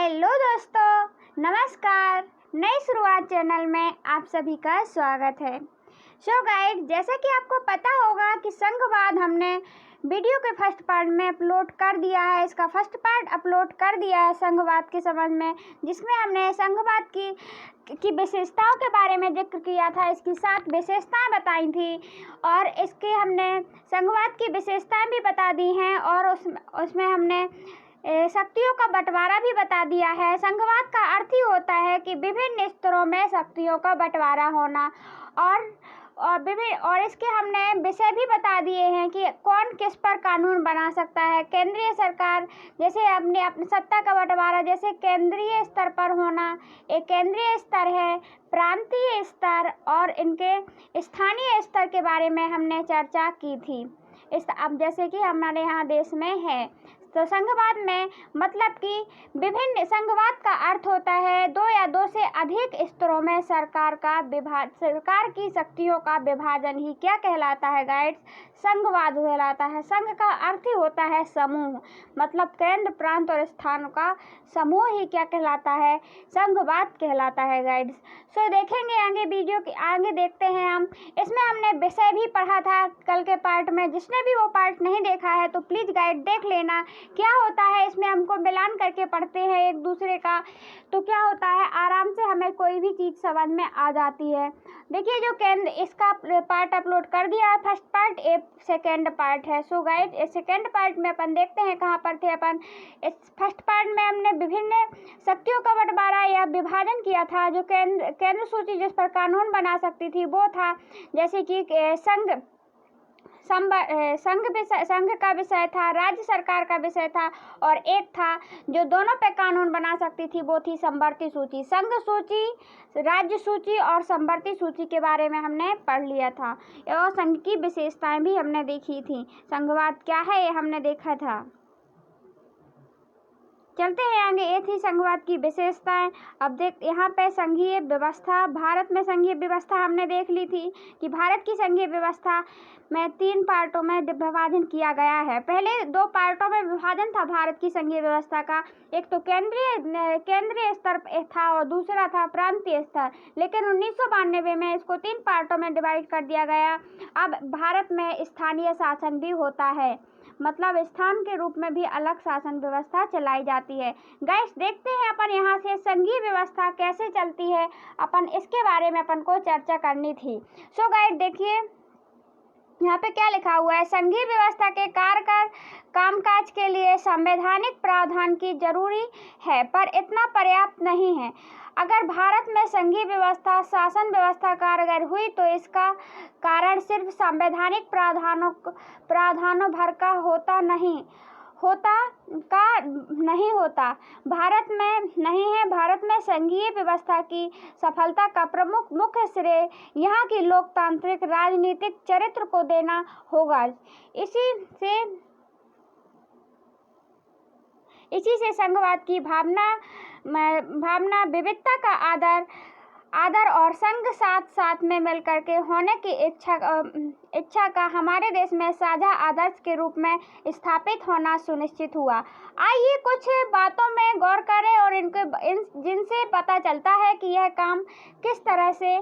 Hello दोस्तों, नमस्कार। नई शुरुआत चैनल में आप सभी का स्वागत है। सो गाइड, जैसा कि आपको पता होगा कि संघवाद हमने वीडियो के फर्स्ट पार्ट में अपलोड कर दिया है। इसका फर्स्ट पार्ट अपलोड कर दिया है संघवाद के संबंध में, जिसमें हमने संघवाद की विशेषताओं के बारे में जिक्र किया था। इसकी 7 विशेषताएं बताई थी और इसके हमने संघवाद की विशेषताएं भी बता दी हैं और उसमें हमने शक्तियों का बंटवारा भी बता दिया है। संघवाद का अर्थ ही होता है कि विभिन्न स्तरों में शक्तियों का बंटवारा होना और इसके हमने विषय भी बता दिए हैं कि कौन किस पर कानून बना सकता है। केंद्रीय सरकार जैसे अपनी सत्ता का बंटवारा जैसे केंद्रीय स्तर पर होना, एक केंद्रीय स्तर है, प्रांतीय स्तर और इनके स्थानीय स्तर के बारे में हमने चर्चा की थी। अब जैसे कि हमारे यहाँ देश में है तो संघवाद में मतलब कि विभिन्न संघवाद का अर्थ होता है 2 या 2 से अधिक स्तरों में सरकार की शक्तियों का विभाजन ही क्या कहलाता है गाइड्स? संघवाद कहलाता है। संघ का अर्थ ही होता है समूह, मतलब केंद्र, प्रांत और स्थान का समूह ही क्या कहलाता है? संघवाद कहलाता है गाइड्स। सो देखेंगे आगे वीडियो के आगे देखते हैं हम। इसमें हमने विषय भी पढ़ा था कल के पार्ट में। जिसने भी वो पार्ट नहीं देखा है तो प्लीज़ गाइड देख लेना। क्या होता है इसमें, हमको मिलान करके पढ़ते हैं एक दूसरे का, तो क्या होता है आराम से हमें कोई भी चीज़ समझ में आ जाती है। देखिए जो केंद्र, इसका पार्ट अपलोड कर दिया है फर्स्ट पार्ट, एक सेकेंड पार्ट है। सो गाइड सेकेंड पार्ट में अपन देखते हैं कहाँ पर थे अपन। इस फर्स्ट पार्ट में हमने विभिन्न शक्तियों का बंटवारा या विभाजन किया था। जो केंद्र सूची जिस पर कानून बना सकती थी वो था जैसे कि संघ का विषय था, राज्य सरकार का विषय था और एक था जो दोनों पे कानून बना सकती थी वो थी समवर्ती सूची। संघ सूची, राज्य सूची और समवर्ती सूची के बारे में हमने पढ़ लिया था और संघ की विशेषताएं भी हमने देखी थी। संघवाद क्या है ये हमने देखा था। चलते हैं आगे। ये थी संघवाद की विशेषताएं। अब देख यहाँ पे संघीय व्यवस्था, भारत में संघीय व्यवस्था हमने देख ली थी कि भारत की संघीय व्यवस्था में 3 पार्टों में विभाजन किया गया है। पहले 2 पार्टों में विभाजन था भारत की संघीय व्यवस्था का। एक तो केंद्रीय स्तर था और दूसरा था प्रांतीय स्तर। लेकिन 1992 में इसको 3 पार्टों में डिवाइड कर दिया गया। अब भारत में स्थानीय शासन भी होता है, मतलब स्थान के रूप में भी अलग शासन व्यवस्था चलाई जाती है। गाइस देखते हैं अपन यहाँ से संघीय व्यवस्था कैसे चलती है, अपन इसके बारे में अपन को चर्चा करनी थी। सो गाइस देखिए यहाँ पे क्या लिखा हुआ है। संघीय व्यवस्था के कामकाज के लिए संवैधानिक प्रावधान की जरूरी है पर इतना पर्याप्त नहीं है। अगर भारत में संघीय व्यवस्था शासन व्यवस्था कारगर हुई तो इसका कारण सिर्फ संवैधानिक प्रावधानों भर का नहीं होता। भारत में नहीं है। भारत में संघीय व्यवस्था की सफलता का मुख्य श्रेय यहाँ की लोकतांत्रिक राजनीतिक चरित्र को देना होगा। इसी से संघवाद की भावना विविधता का आदर और संघ साथ में मिलकर के होने की इच्छा का हमारे देश में साझा आदर्श के रूप में स्थापित होना सुनिश्चित हुआ। आइए कुछ बातों में गौर करें और जिनसे पता चलता है कि यह काम किस तरह से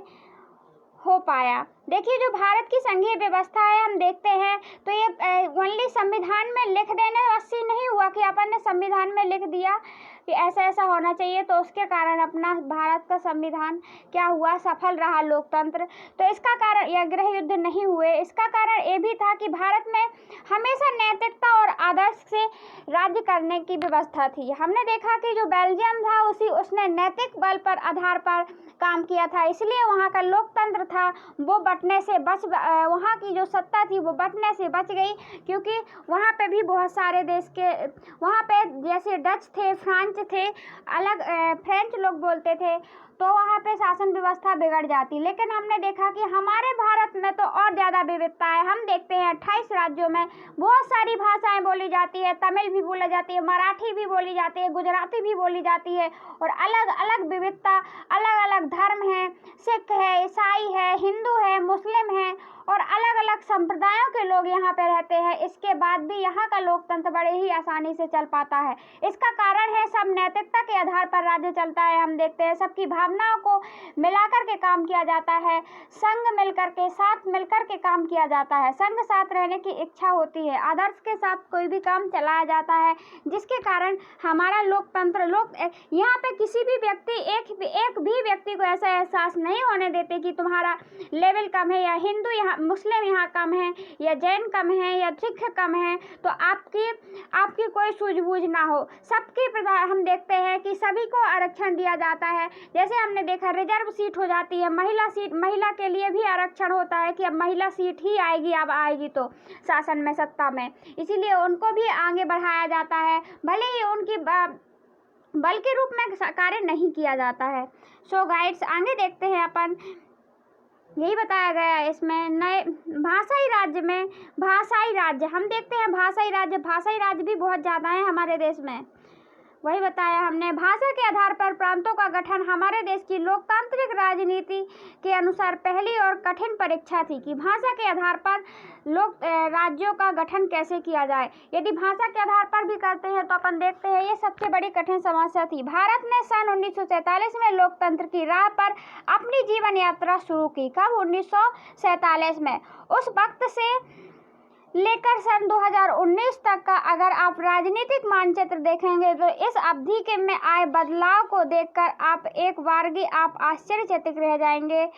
हो पाया। देखिए जो भारत की संघीय व्यवस्था है हम देखते हैं तो ये ओनली संविधान में लिख देने वैसे नहीं हुआ कि अपन ने संविधान में लिख दिया कि ऐसा ऐसा होना चाहिए तो उसके कारण अपना भारत का संविधान क्या हुआ, सफल रहा लोकतंत्र। तो इसका कारण यह गृह युद्ध नहीं हुए। इसका कारण ये भी था कि भारत में हमेशा नैतिकता और आदर्श से राज्य करने की व्यवस्था थी। हमने देखा कि जो बेल्जियम था उसने नैतिक बल पर आधार पर काम किया था, इसलिए वहाँ का लोकतंत्र था वो बंटने से वहाँ की जो सत्ता थी वो बंटने से बच गई। क्योंकि वहाँ पे भी बहुत सारे देश के वहाँ पे जैसे डच थे, फ्रांस थे, अलग फ्रेंच लोग बोलते थे तो वहाँ पे शासन व्यवस्था बिगड़ जाती। लेकिन हमने देखा कि हमारे भारत में तो और ज़्यादा विविधता है। हम देखते हैं 28 राज्यों में बहुत सारी भाषाएं बोली जाती है, तमिल भी बोली जाती है, मराठी भी बोली जाती है, गुजराती भी बोली जाती है और अलग अलग विविधता, अलग अलग धर्म है, सिख है, ईसाई है, हिंदू है, मुस्लिम है और अलग अलग संप्रदायों के लोग यहाँ पे रहते हैं। इसके बाद भी यहाँ का लोकतंत्र बड़े ही आसानी से चल पाता है। इसका कारण है सब नैतिकता के आधार पर राज्य चलता है। हम देखते हैं सबकी भावनाओं को मिलाकर के काम किया जाता है, संग मिलकर के साथ मिलकर के काम किया जाता है, संग साथ रहने की इच्छा होती है, आदर्श के साथ कोई भी काम चलाया जाता है, जिसके कारण हमारा लोकतंत्र यहाँ पे किसी भी व्यक्ति एक भी व्यक्ति को ऐसा एहसास नहीं होने देते कि तुम्हारा लेवल कम है, या हिंदू यहाँ मुस्लिम यहाँ कम है, या जैन कम है, या सिख कम है, तो आपकी कोई सूझबूझ ना हो। सबके प्रधान हम देखते हैं कि सभी को आरक्षण दिया जाता है। जैसे हमने देखा रिजर्व सीट हो जाती है, महिला के लिए भी आरक्षण होता है कि अब महिला सीट ही आएगी, अब आएगी तो शासन में, सत्ता में, इसीलिए उनको भी आगे बढ़ाया जाता है, भले ही उनकी बल के रूप में कार्य नहीं किया जाता है। सो गाइड्स, आगे देखते हैं अपन। यही बताया गया है इसमें नए भाषाई राज्य हम देखते हैं। भाषाई राज्य भी बहुत ज़्यादा है हमारे देश में। वही बताया हमने, भाषा के आधार पर प्रांतों का गठन हमारे देश की लोकतांत्रिक राजनीति के अनुसार पहली और कठिन परीक्षा थी कि भाषा के आधार पर राज्यों का गठन कैसे किया जाए। यदि भाषा के आधार पर भी करते हैं तो अपन देखते हैं ये सबसे बड़ी कठिन समस्या थी। भारत ने सन 1947 में लोकतंत्र की राह पर अपनी जीवन यात्रा शुरू की। कब? 1947 में। उस वक्त से लेकर सन 2019 तक का अगर आप राजनीतिक मानचित्र देखेंगे तो इस अवधि के में आए बदलाव को देखकर आप आश्चर्यचकित रह जाएंगे।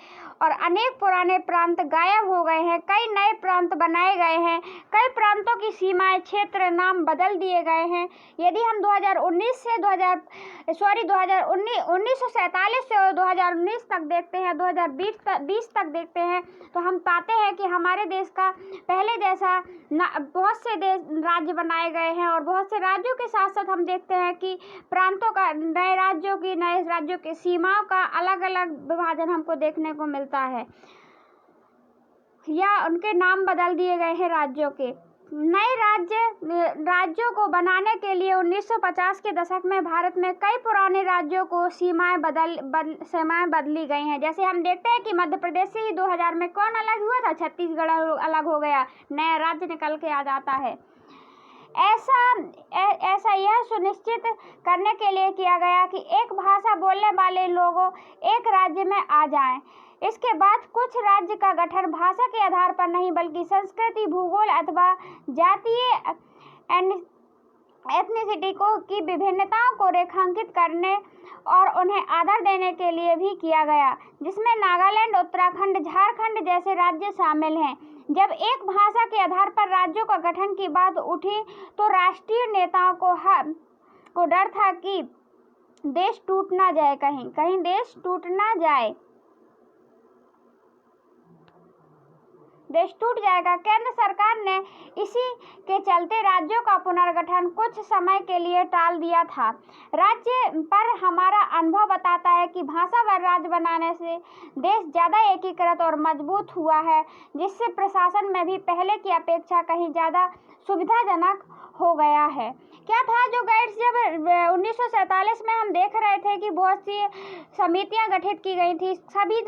और अनेक पुराने प्रांत गायब हो गए हैं, कई नए प्रांत बनाए गए हैं, कई प्रांतों की सीमाएं, क्षेत्र, नाम बदल दिए गए हैं। यदि हम 1947 से 2019 तक देखते हैं, 2020 तक देखते हैं, तो हम पाते हैं कि हमारे देश का पहले जैसा बहुत से राज्य बनाए गए हैं, और बहुत से राज्यों के साथ साथ हम देखते हैं कि प्रांतों का, नए राज्यों की सीमाओं का अलग अलग विभाजन हमको देखने को मिलता है, या उनके नाम बदल दिए गए हैं राज्यों के। नए राज्यों को बनाने के लिए 1950 के दशक में भारत में कई पुराने राज्यों को सीमाएं बदली गई हैं। जैसे हम देखते हैं कि मध्य प्रदेश से ही 2000 में कौन अलग हुआ था? छत्तीसगढ़ अलग हो गया, नया राज्य निकल के आ जाता है। ऐसा यह सुनिश्चित करने के लिए किया गया कि एक भाषा बोलने वाले लोगों एक राज्य में आ जाएं। इसके बाद कुछ राज्य का गठन भाषा के आधार पर नहीं बल्कि संस्कृति, भूगोल अथवा जातीय एथनिसिटी की विभिन्नताओं को रेखांकित करने और उन्हें आदर देने के लिए भी किया गया, जिसमें नागालैंड, उत्तराखंड, झारखंड जैसे राज्य शामिल हैं। जब एक भाषा के आधार पर राज्यों का गठन की बात उठी तो राष्ट्रीय नेताओं को डर था कि देश टूट ना जाए, कहीं देश टूट जाएगा। केंद्र सरकार ने इसी के चलते राज्यों का पुनर्गठन कुछ समय के लिए टाल दिया था। राज्य पर हमारा अनुभव बताता है कि भाषावार राज्य बनाने से देश ज़्यादा एकीकृत और मजबूत हुआ है, जिससे प्रशासन में भी पहले की अपेक्षा कहीं ज़्यादा सुविधाजनक हो गया है। क्या था जो गाइड्स, जब 1947 में हम देख रहे थे कि बहुत सी समितियां गठित की गई थी,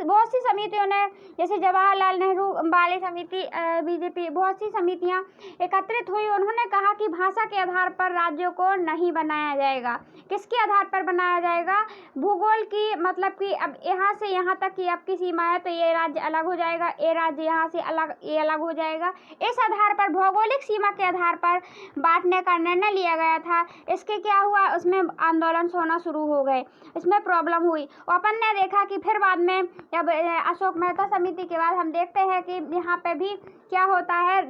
बहुत सी समितियों ने, जैसे जवाहरलाल नेहरू बाल समिति, बीजेपी, बहुत सी समितियां एकत्रित हुई। उन्होंने कहा कि भाषा के आधार पर राज्यों को नहीं बनाया जाएगा। किसके आधार पर बनाया जाएगा? भूगोल की, मतलब कि अब यहाँ से यहाँ तक की आपकी सीमा है तो ये राज्य अलग हो जाएगा, ये राज्य यहाँ से ये अलग हो जाएगा। इस आधार पर, भौगोलिक सीमा के आधार पर बांटने का निर्णय लिया गया था। इसके क्या हुआ? उसमें आंदोलन होना शुरू हो गए, इसमें प्रॉब्लम हुई। और अपन ने देखा कि फिर बाद में जब अशोक मेहता समिति के बाद हम देखते हैं कि यहाँ पे भी क्या होता है,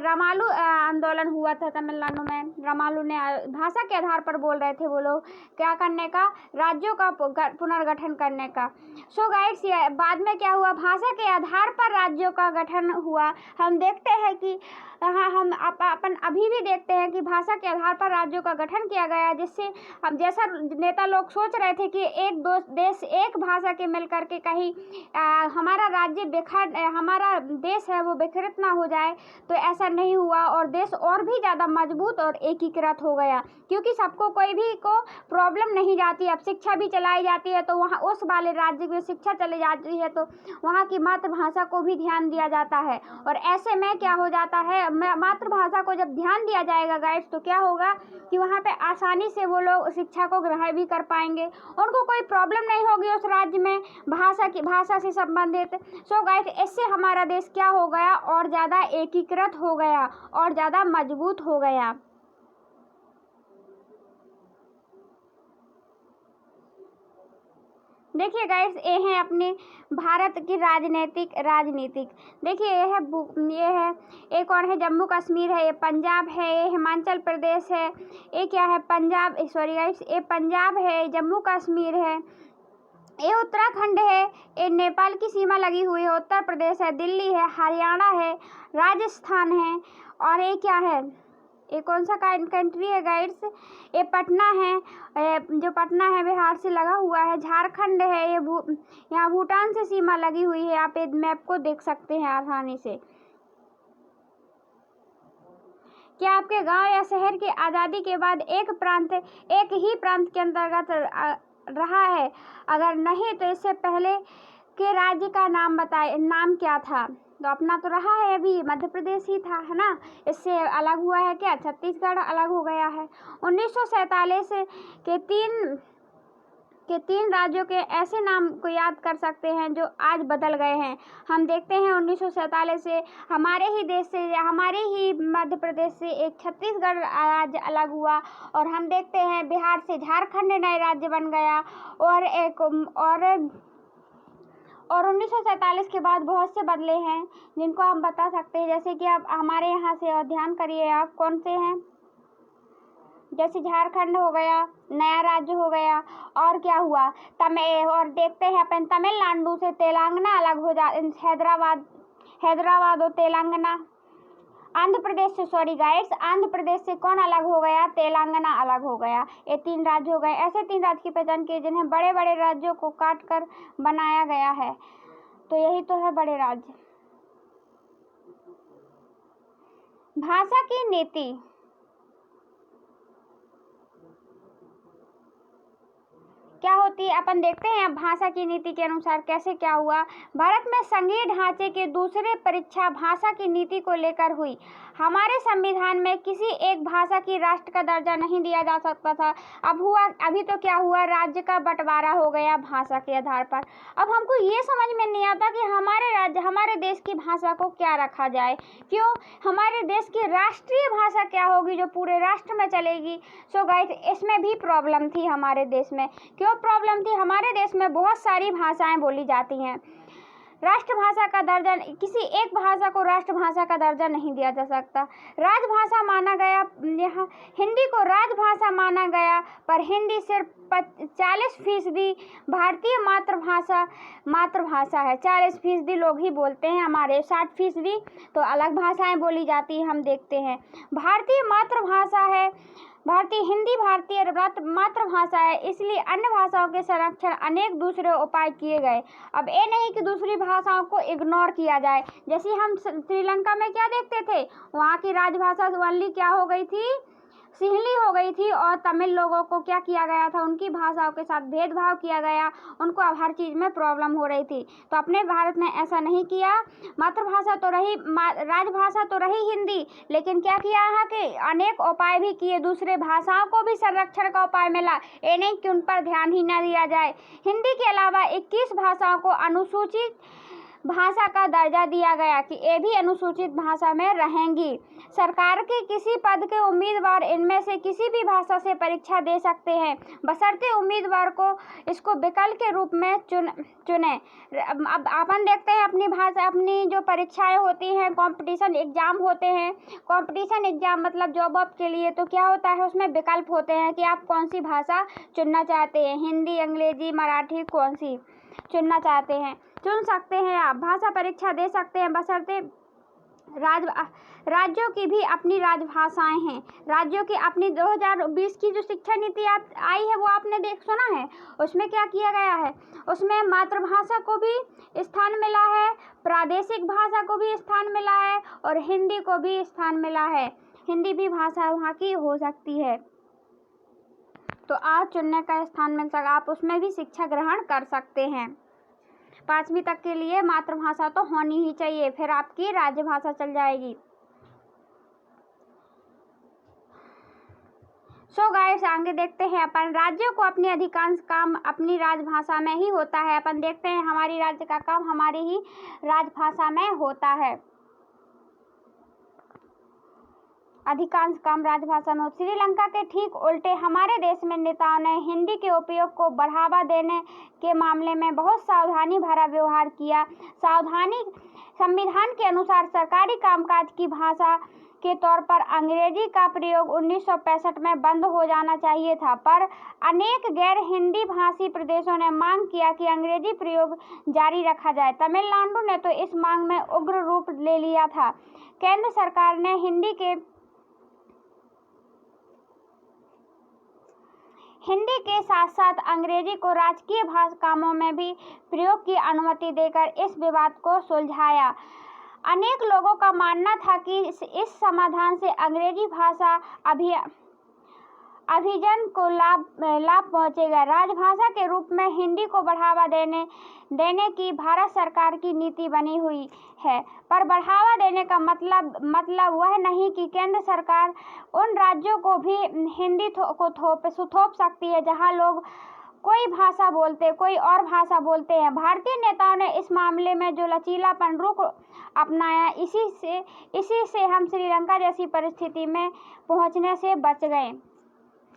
रमालू आंदोलन हुआ था तमिलनाडु में। रमालू ने भाषा के आधार पर बोल रहे थे वो लोग, क्या करने का? राज्यों का पुनर्गठन करने का। सो गाइड्स, बाद में क्या हुआ? भाषा के आधार पर राज्यों का गठन हुआ। हम देखते हैं कि हाँ, हम अपन अभी भी देखते हैं कि की भाषा के आधार पर राज्यों का गठन किया गया, जिससे अब जैसा नेता लोग सोच रहे थे कि एक दो देश एक भाषा के मिल करके कहीं हमारा राज्य हमारा देश है वो विकृत ना हो जाए, तो ऐसा नहीं हुआ और देश और भी ज़्यादा मजबूत और एकीकृत हो गया, क्योंकि सबको कोई भी को प्रॉब्लम नहीं जाती। अब शिक्षा भी चलाई जाती है तो वहाँ उस वाले राज्य में शिक्षा चली जाती है तो वहाँ की मातृभाषा को भी ध्यान दिया जाता है। और ऐसे में क्या हो जाता है, मातृभाषा को जब ध्यान दिया जाएगा गाइड्स, तो क्या होगा कि वहाँ पे आसानी से वो लोग शिक्षा को ग्रहण भी कर पाएंगे, उनको कोई प्रॉब्लम नहीं होगी उस राज्य में भाषा से संबंधित। सो गाइड्स, इससे हमारा देश क्या हो गया, और ज़्यादा एकीकृत हो गया और ज़्यादा मजबूत हो गया। देखिए गाइस, ये है अपने भारत की राजनीतिक देखिए ये है एक और है जम्मू कश्मीर है, ये पंजाब है, ये हिमाचल प्रदेश है, ये क्या है सॉरी गाइस, ये पंजाब है, जम्मू कश्मीर है, ये उत्तराखंड है, ये नेपाल की सीमा लगी हुई है, उत्तर प्रदेश है, दिल्ली है, हरियाणा है, राजस्थान है, और ये क्या है, ये कौन सा कंट्री है गाइड्स, ये पटना है, जो पटना है बिहार से लगा हुआ है, झारखंड है, ये यहाँ भूटान से सीमा लगी हुई है, आप इस मैप को देख सकते हैं आसानी से। क्या आपके गांव या शहर की आज़ादी के बाद एक ही प्रांत के अंतर्गत रहा है? अगर नहीं तो इससे पहले के राज्य का नाम क्या था? तो अपना तो रहा है, अभी मध्य प्रदेश ही था, है ना। इससे अलग हुआ है क्या? छत्तीसगढ़ अलग हो गया है। 1947 के तीन राज्यों के ऐसे नाम को याद कर सकते हैं जो आज बदल गए हैं। हम देखते हैं 1947 से हमारे ही मध्य प्रदेश से एक छत्तीसगढ़ राज्य अलग हुआ, और हम देखते हैं बिहार से झारखंड नए राज्य बन गया, और 1947 के बाद बहुत से बदले हैं जिनको हम बता सकते हैं, जैसे कि आप हमारे यहाँ से ध्यान करिए, आप कौन से हैं, जैसे झारखंड हो गया, नया राज्य हो गया, और क्या हुआ और देखते हैं अपन तमिलनाडु से तेलंगाना अलग हो जा, हैदराबाद और तेलंगाना, आंध्र प्रदेश से आंध्र प्रदेश से कौन अलग हो गया? तेलंगाना अलग हो गया। ये 3 राज्य हो गए। ऐसे 3 राज्य की पहचान की जिन्हें बड़े बड़े राज्यों को काट कर बनाया गया है, तो यही तो है बड़े राज्य। भाषा की नीति क्या होती है, अपन देखते हैं भाषा की नीति के अनुसार कैसे क्या हुआ। भारत में संघीय ढांचे के दूसरे परीक्षा भाषा की नीति को लेकर हुई। हमारे संविधान में किसी एक भाषा की राष्ट्र का दर्जा नहीं दिया जा सकता था। अभी तो क्या हुआ, राज्य का बंटवारा हो गया भाषा के आधार पर। अब हमको ये समझ में नहीं आता कि हमारे देश की भाषा को क्या रखा जाए, क्यों, हमारे देश की राष्ट्रीय भाषा क्या होगी जो पूरे राष्ट्र में चलेगी। सो गाइस, इसमें भी प्रॉब्लम थी हमारे देश में। क्यों प्रॉब्लम थी? हमारे देश में बहुत सारी भाषाएं बोली जाती हैं। राष्ट्रभाषा का दर्जा, किसी एक भाषा को राष्ट्रभाषा का दर्जा नहीं दिया जा सकता। राजभाषा माना गया, यहाँ हिंदी को राजभाषा माना गया, पर हिंदी सिर्फ 40% भारतीय मातृभाषा है। 40% लोग ही बोलते हैं, हमारे 60% तो अलग भाषाएं बोली जाती हैं। हम देखते हैं हिंदी भारतीय मातृभाषा है, इसलिए अन्य भाषाओं के संरक्षण अनेक दूसरे उपाय किए गए। अब ये नहीं कि दूसरी भाषाओं को इग्नोर किया जाए। जैसे हम श्रीलंका में क्या देखते थे, वहाँ की राजभाषा ओनली क्या हो गई थी, सिंहली हो गई थी, और तमिल लोगों को क्या किया गया था, उनकी भाषाओं के साथ भेदभाव किया गया, उनको अब हर चीज़ में प्रॉब्लम हो रही थी। तो अपने भारत ने ऐसा नहीं किया। मातृभाषा तो रही, राजभाषा तो रही हिंदी, लेकिन क्या किया है कि अनेक उपाय भी किए, दूसरे भाषाओं को भी संरक्षण का उपाय मिला। ये नहीं कि उन पर ध्यान ही न दिया जाए। हिंदी के अलावा 21 भाषाओं को अनुसूचित भाषा का दर्जा दिया गया कि ये भी अनुसूचित भाषा में रहेंगी। सरकार के किसी पद के उम्मीदवार इनमें से किसी भी भाषा से परीक्षा दे सकते हैं, बशर्ते उम्मीदवार को इसको विकल्प के रूप में चुने। अब अपन देखते हैं अपनी जो परीक्षाएं होती हैं, कंपटीशन एग्जाम होते हैं। कंपटीशन एग्जाम मतलब जॉब के लिए, तो क्या होता है, उसमें विकल्प होते हैं कि आप कौन सी भाषा चुनना चाहते हैं, हिंदी, अंग्रेजी, मराठी, कौन सी चुनना चाहते हैं, चुन सकते हैं। आप भाषा परीक्षा दे सकते हैं, बशर्ते राज्यों की भी अपनी राजभाषाएं हैं। राज्यों की अपनी 2020 की जो शिक्षा नीति आई है वो आपने सुना है। उसमें क्या किया गया है, उसमें मातृभाषा को भी स्थान मिला है, प्रादेशिक भाषा को भी स्थान मिला है और हिंदी को भी स्थान मिला है। हिंदी भी भाषा वहाँ की हो सकती है, तो आज चुनने का स्थान मिल सका, आप उसमें भी शिक्षा ग्रहण कर सकते हैं। 5वीं तक के लिए मातृभाषा तो होनी ही चाहिए, फिर आपकी राज्यभाषा चल जाएगी। सो गाइस, आगे देखते हैं अपन। राज्यों को अपनी अधिकांश काम अपनी राजभाषा में ही होता है। अपन देखते हैं हमारी राज्य का काम हमारी ही राजभाषा में होता है, अधिकांश काम राजभाषा में। श्रीलंका के ठीक उल्टे हमारे देश में नेताओं ने हिंदी के उपयोग को बढ़ावा देने के मामले में बहुत सावधानी भरा व्यवहार किया। संविधान के अनुसार सरकारी कामकाज की भाषा के तौर पर अंग्रेजी का प्रयोग 1965 में बंद हो जाना चाहिए था, पर अनेक गैर हिंदी भाषी प्रदेशों ने मांग किया कि अंग्रेजी प्रयोग जारी रखा जाए। तमिलनाडु ने तो इस मांग में उग्र रूप ले लिया था। केंद्र सरकार ने हिंदी के साथ साथ अंग्रेजी को राजकीय कामों में भी प्रयोग की अनुमति देकर इस विवाद को सुलझाया। अनेक लोगों का मानना था कि इस समाधान से अंग्रेजी भाषा अभिजन को लाभ पहुंचेगा। राजभाषा के रूप में हिंदी को बढ़ावा देने की भारत सरकार की नीति बनी हुई है, पर बढ़ावा देने का मतलब वह नहीं कि केंद्र सरकार उन राज्यों को भी हिंदी को थोप सकती है जहां लोग कोई भाषा बोलते, कोई और भाषा बोलते हैं। भारतीय नेताओं ने इस मामले में जो लचीलापन रुख अपनाया, इसी से हम श्रीलंका जैसी परिस्थिति में पहुंचने से बच गए।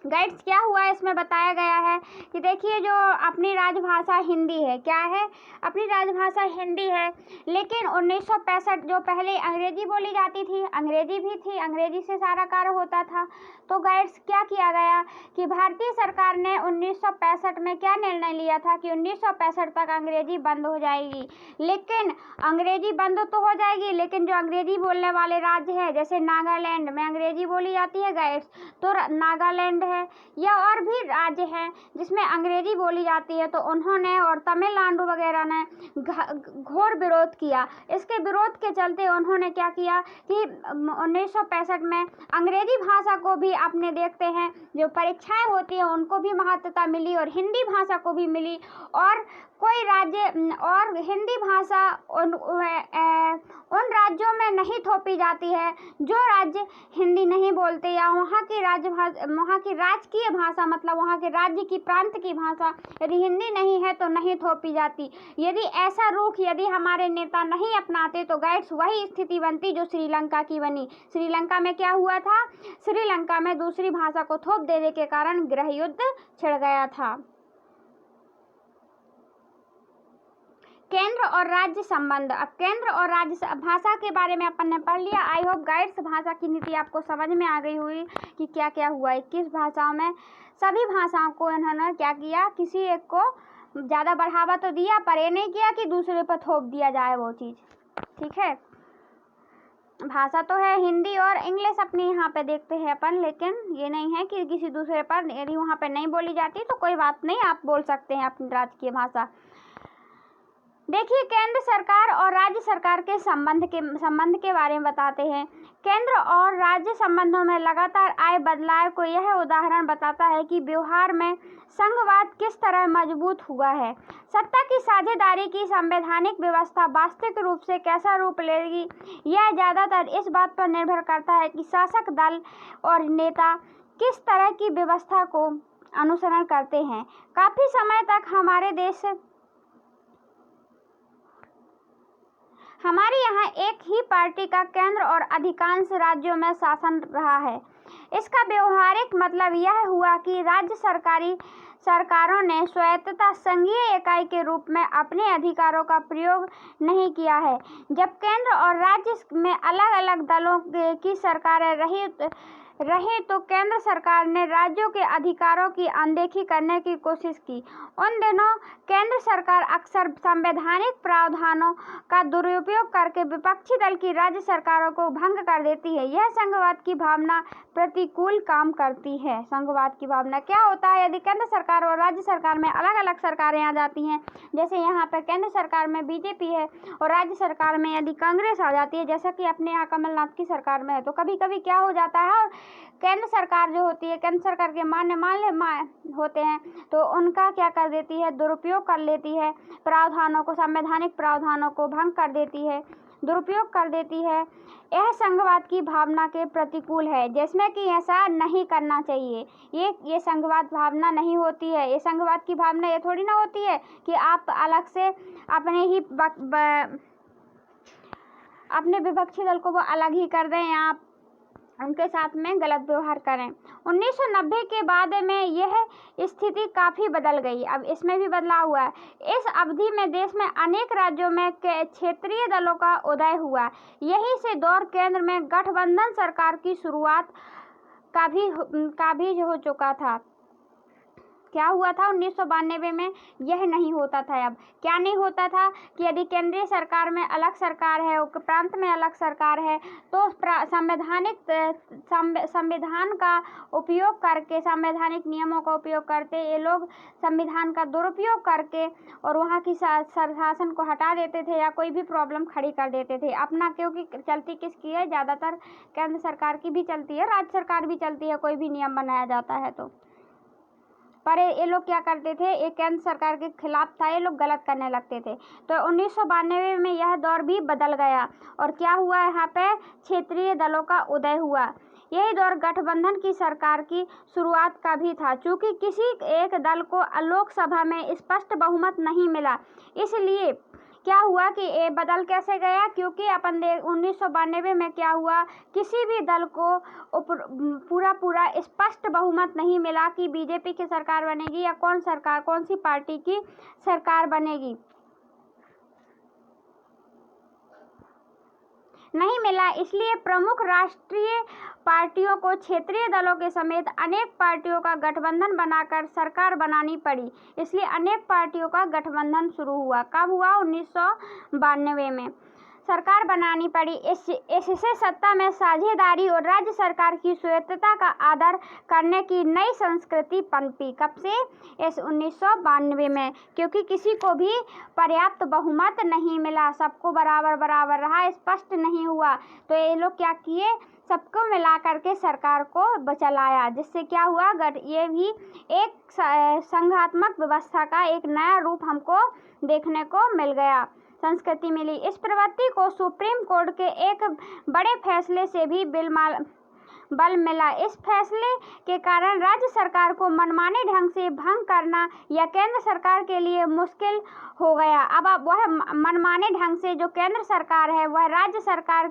गाइड्स, क्या हुआ इसमें बताया गया है कि देखिए, जो अपनी राजभाषा हिंदी है, क्या है, अपनी राजभाषा हिंदी है, लेकिन 1965 जो पहले अंग्रेजी बोली जाती थी, अंग्रेजी भी थी, अंग्रेजी से सारा कार्य होता था। तो गाइड्स, क्या किया गया कि भारतीय सरकार ने 1965 में क्या निर्णय लिया था कि 1965 तक अंग्रेजी बंद हो जाएगी। लेकिन अंग्रेजी बंद तो हो जाएगी, लेकिन जो अंग्रेजी बोलने वाले राज्य हैं, जैसे नागालैंड में अंग्रेजी बोली जाती है गाइड्स, तो नागालैंड है या और भी राज्य हैं जिसमें अंग्रेजी बोली जाती है, तो उन्होंने और तमिलनाडु वगैरह ने घोर विरोध किया। इसके विरोध के चलते उन्होंने क्या किया कि 1965 में अंग्रेजी भाषा को भी आपने देखते हैं जो परीक्षाएं होती हैं उनको भी महत्वता मिली और हिंदी भाषा को भी मिली, और कोई राज्य और हिंदी भाषा उन राज्यों में नहीं थोपी जाती है जो राज्य हिंदी नहीं बोलते, या वहाँ की राजकीय भाषा, मतलब वहाँ के राज्य की प्रांत की भाषा यदि हिंदी नहीं है तो नहीं थोपी जाती। यदि ऐसा रुख यदि हमारे नेता नहीं अपनाते तो गाइड्स वही स्थिति बनती जो श्रीलंका की बनी। श्रीलंका में क्या हुआ था, श्रीलंका में दूसरी भाषा को थोप देने के कारण गृह युद्ध छिड़ गया था। केंद्र और राज्य संबंध। अब केंद्र और राज्य भाषा के बारे में अपन ने पढ़ लिया। आई होप गाइड्स भाषा की नीति आपको समझ में आ गई हुई कि क्या क्या हुआ। 21 भाषाओं में सभी भाषाओं को इन्होंने क्या किया, किसी एक को ज़्यादा बढ़ावा तो दिया, पर ये नहीं किया कि दूसरे पर थोप दिया जाए वो चीज़। ठीक है, भाषा तो है हिंदी और इंग्लिश अपनी यहाँ पे देखते हैं अपन, लेकिन ये नहीं है कि किसी दूसरे पर यदि वहाँ पे नहीं बोली जाती तो कोई बात नहीं, आप बोल सकते हैं अपनी राजकीय भाषा। देखिए, केंद्र सरकार और राज्य सरकार के संबंध के बारे में बताते हैं। केंद्र और राज्य संबंधों में लगातार आए बदलाव को यह उदाहरण बताता है कि व्यवहार में संघवाद किस तरह मजबूत हुआ है। सत्ता की साझेदारी की संवैधानिक व्यवस्था वास्तविक रूप से कैसा रूप लेगी, यह ज़्यादातर इस बात पर निर्भर करता है कि शासक दल और नेता किस तरह की व्यवस्था को अनुसरण करते हैं। काफ़ी समय तक हमारे यहाँ एक ही पार्टी का केंद्र और अधिकांश राज्यों में शासन रहा है। इसका व्यवहारिक मतलब यह हुआ कि राज्य सरकारों ने स्वायत्तता संघीय इकाई के रूप में अपने अधिकारों का प्रयोग नहीं किया है। जब केंद्र और राज्य में अलग अलग दलों की सरकारें रही रहे तो केंद्र सरकार ने राज्यों के अधिकारों की अनदेखी करने की कोशिश की। उन दिनों केंद्र सरकार अक्सर संवैधानिक प्रावधानों का दुरुपयोग करके विपक्षी दल की राज्य सरकारों को भंग कर देती है। यह संघवाद की भावना प्रतिकूल काम करती है। संघवाद की भावना क्या होता है? यदि केंद्र सरकार और राज्य सरकार में अलग अलग सरकारें आ जाती हैं, जैसे यहाँ पर केंद्र सरकार में बीजेपी है और राज्य सरकार में यदि कांग्रेस आ जाती है, जैसा कि अपने यहाँ कमलनाथ की सरकार में है, तो कभी कभी क्या हो जाता है, और केंद्र सरकार जो होती है, केंद्र सरकार के मान्य होते हैं, तो उनका क्या कर देती है, दुरुपयोग कर लेती है, प्रावधानों को, संवैधानिक प्रावधानों को भंग कर देती है, दुरुपयोग कर देती है। यह संघवाद की भावना के प्रतिकूल है, जिसमें कि ऐसा नहीं करना चाहिए। ये संघवाद भावना नहीं होती है। ये संघवाद की भावना ये थोड़ी ना होती है कि आप अलग से अपने विपक्षी दल को वो अलग ही कर दें, आप उनके साथ में गलत व्यवहार करें। 1990 के बाद में यह स्थिति काफ़ी बदल गई। अब इसमें भी बदलाव हुआ है। इस अवधि में देश में अनेक राज्यों में क्षेत्रीय दलों का उदय हुआ। यही से दौर केंद्र में गठबंधन सरकार की शुरुआत का भी हो चुका था। क्या हुआ था 1992 में? यह नहीं होता था। अब क्या नहीं होता था कि यदि केंद्रीय सरकार में अलग सरकार है, प्रांत में अलग सरकार है, तो संविधान का उपयोग करके, संवैधानिक नियमों का उपयोग करते ये लोग संविधान का दुरुपयोग करके और वहाँ की शासन को हटा देते थे या कोई भी प्रॉब्लम खड़ी कर देते थे अपना। क्योंकि चलती किसकी है? ज़्यादातर केंद्र सरकार की भी चलती है, राज्य सरकार भी चलती है, कोई भी नियम बनाया जाता है तो। पर ये लोग क्या करते थे? एक केंद्र सरकार के खिलाफ था, ये लोग गलत करने लगते थे। तो 1992 में यह दौर भी बदल गया और क्या हुआ, यहाँ पे क्षेत्रीय दलों का उदय हुआ। यही दौर गठबंधन की सरकार की शुरुआत का भी था। चूँकि किसी एक दल को लोकसभा में स्पष्ट बहुमत नहीं मिला, इसलिए क्या हुआ कि ये बदल कैसे गया? क्योंकि 1992 में क्या हुआ, किसी भी दल को पूरा स्पष्ट बहुमत नहीं मिला कि बीजेपी की सरकार बनेगी या कौन सी पार्टी की सरकार बनेगी, नहीं मिला। इसलिए प्रमुख राष्ट्रीय पार्टियों को क्षेत्रीय दलों के समेत अनेक पार्टियों का गठबंधन बनाकर सरकार बनानी पड़ी। इसलिए अनेक पार्टियों का गठबंधन शुरू हुआ। कब हुआ? 1992 में सरकार बनानी पड़ी। इससे सत्ता में साझेदारी और राज्य सरकार की स्वायत्तता का आदर करने की नई संस्कृति पनपी। कब से? इस 1992 में, क्योंकि किसी को भी पर्याप्त बहुमत नहीं मिला, सबको बराबर रहा, स्पष्ट नहीं हुआ, तो ये लोग क्या किए, सबको मिला करके सरकार को चलाया। जिससे क्या हुआ, ये भी एक संघात्मक व्यवस्था का एक नया रूप हमको देखने को मिल गया, संस्कृति मिली। इस प्रवृत्ति को सुप्रीम कोर्ट के एक बड़े फैसले से भी बल मिला। इस फैसले के कारण राज्य सरकार को मनमाने ढंग से भंग करना या केंद्र सरकार के लिए मुश्किल हो गया। अब वह मनमाने ढंग से जो केंद्र सरकार है वह राज्य सरकार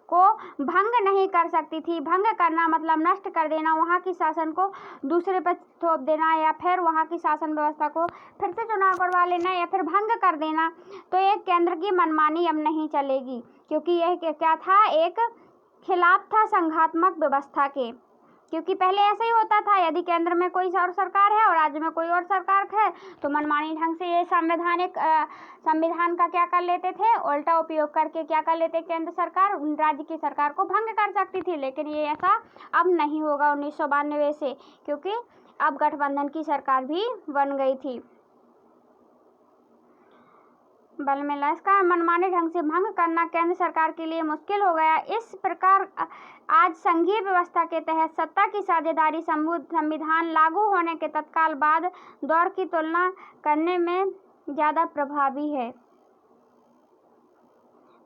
को भंग नहीं कर सकती थी। भंग करना मतलब नष्ट कर देना, वहाँ की शासन को दूसरे पर थोप देना या फिर वहाँ की शासन व्यवस्था को फिर से चुनाव करवा लेना या फिर भंग कर देना। तो ये केंद्र की मनमानी अब नहीं चलेगी, क्योंकि यह क्या था, एक खिलाफ था संघात्मक व्यवस्था के। क्योंकि पहले ऐसा ही होता था, यदि केंद्र में कोई और सरकार है और राज्य में कोई और सरकार है तो मनमानी ढंग से ये संविधान का क्या कर लेते थे, उल्टा उपयोग करके क्या कर लेते, केंद्र सरकार राज्य की सरकार को भंग कर सकती थी। लेकिन ये ऐसा अब नहीं होगा 1992 से, क्योंकि अब गठबंधन की सरकार भी बन गई थी, बल मिला। इसका मनमाने ढंग से भंग करना केंद्र सरकार के लिए मुश्किल हो गया। इस प्रकार आज संघीय व्यवस्था के तहत सत्ता की साझेदारी संविधान लागू होने के तत्काल बाद दौर की तुलना करने में ज़्यादा प्रभावी है।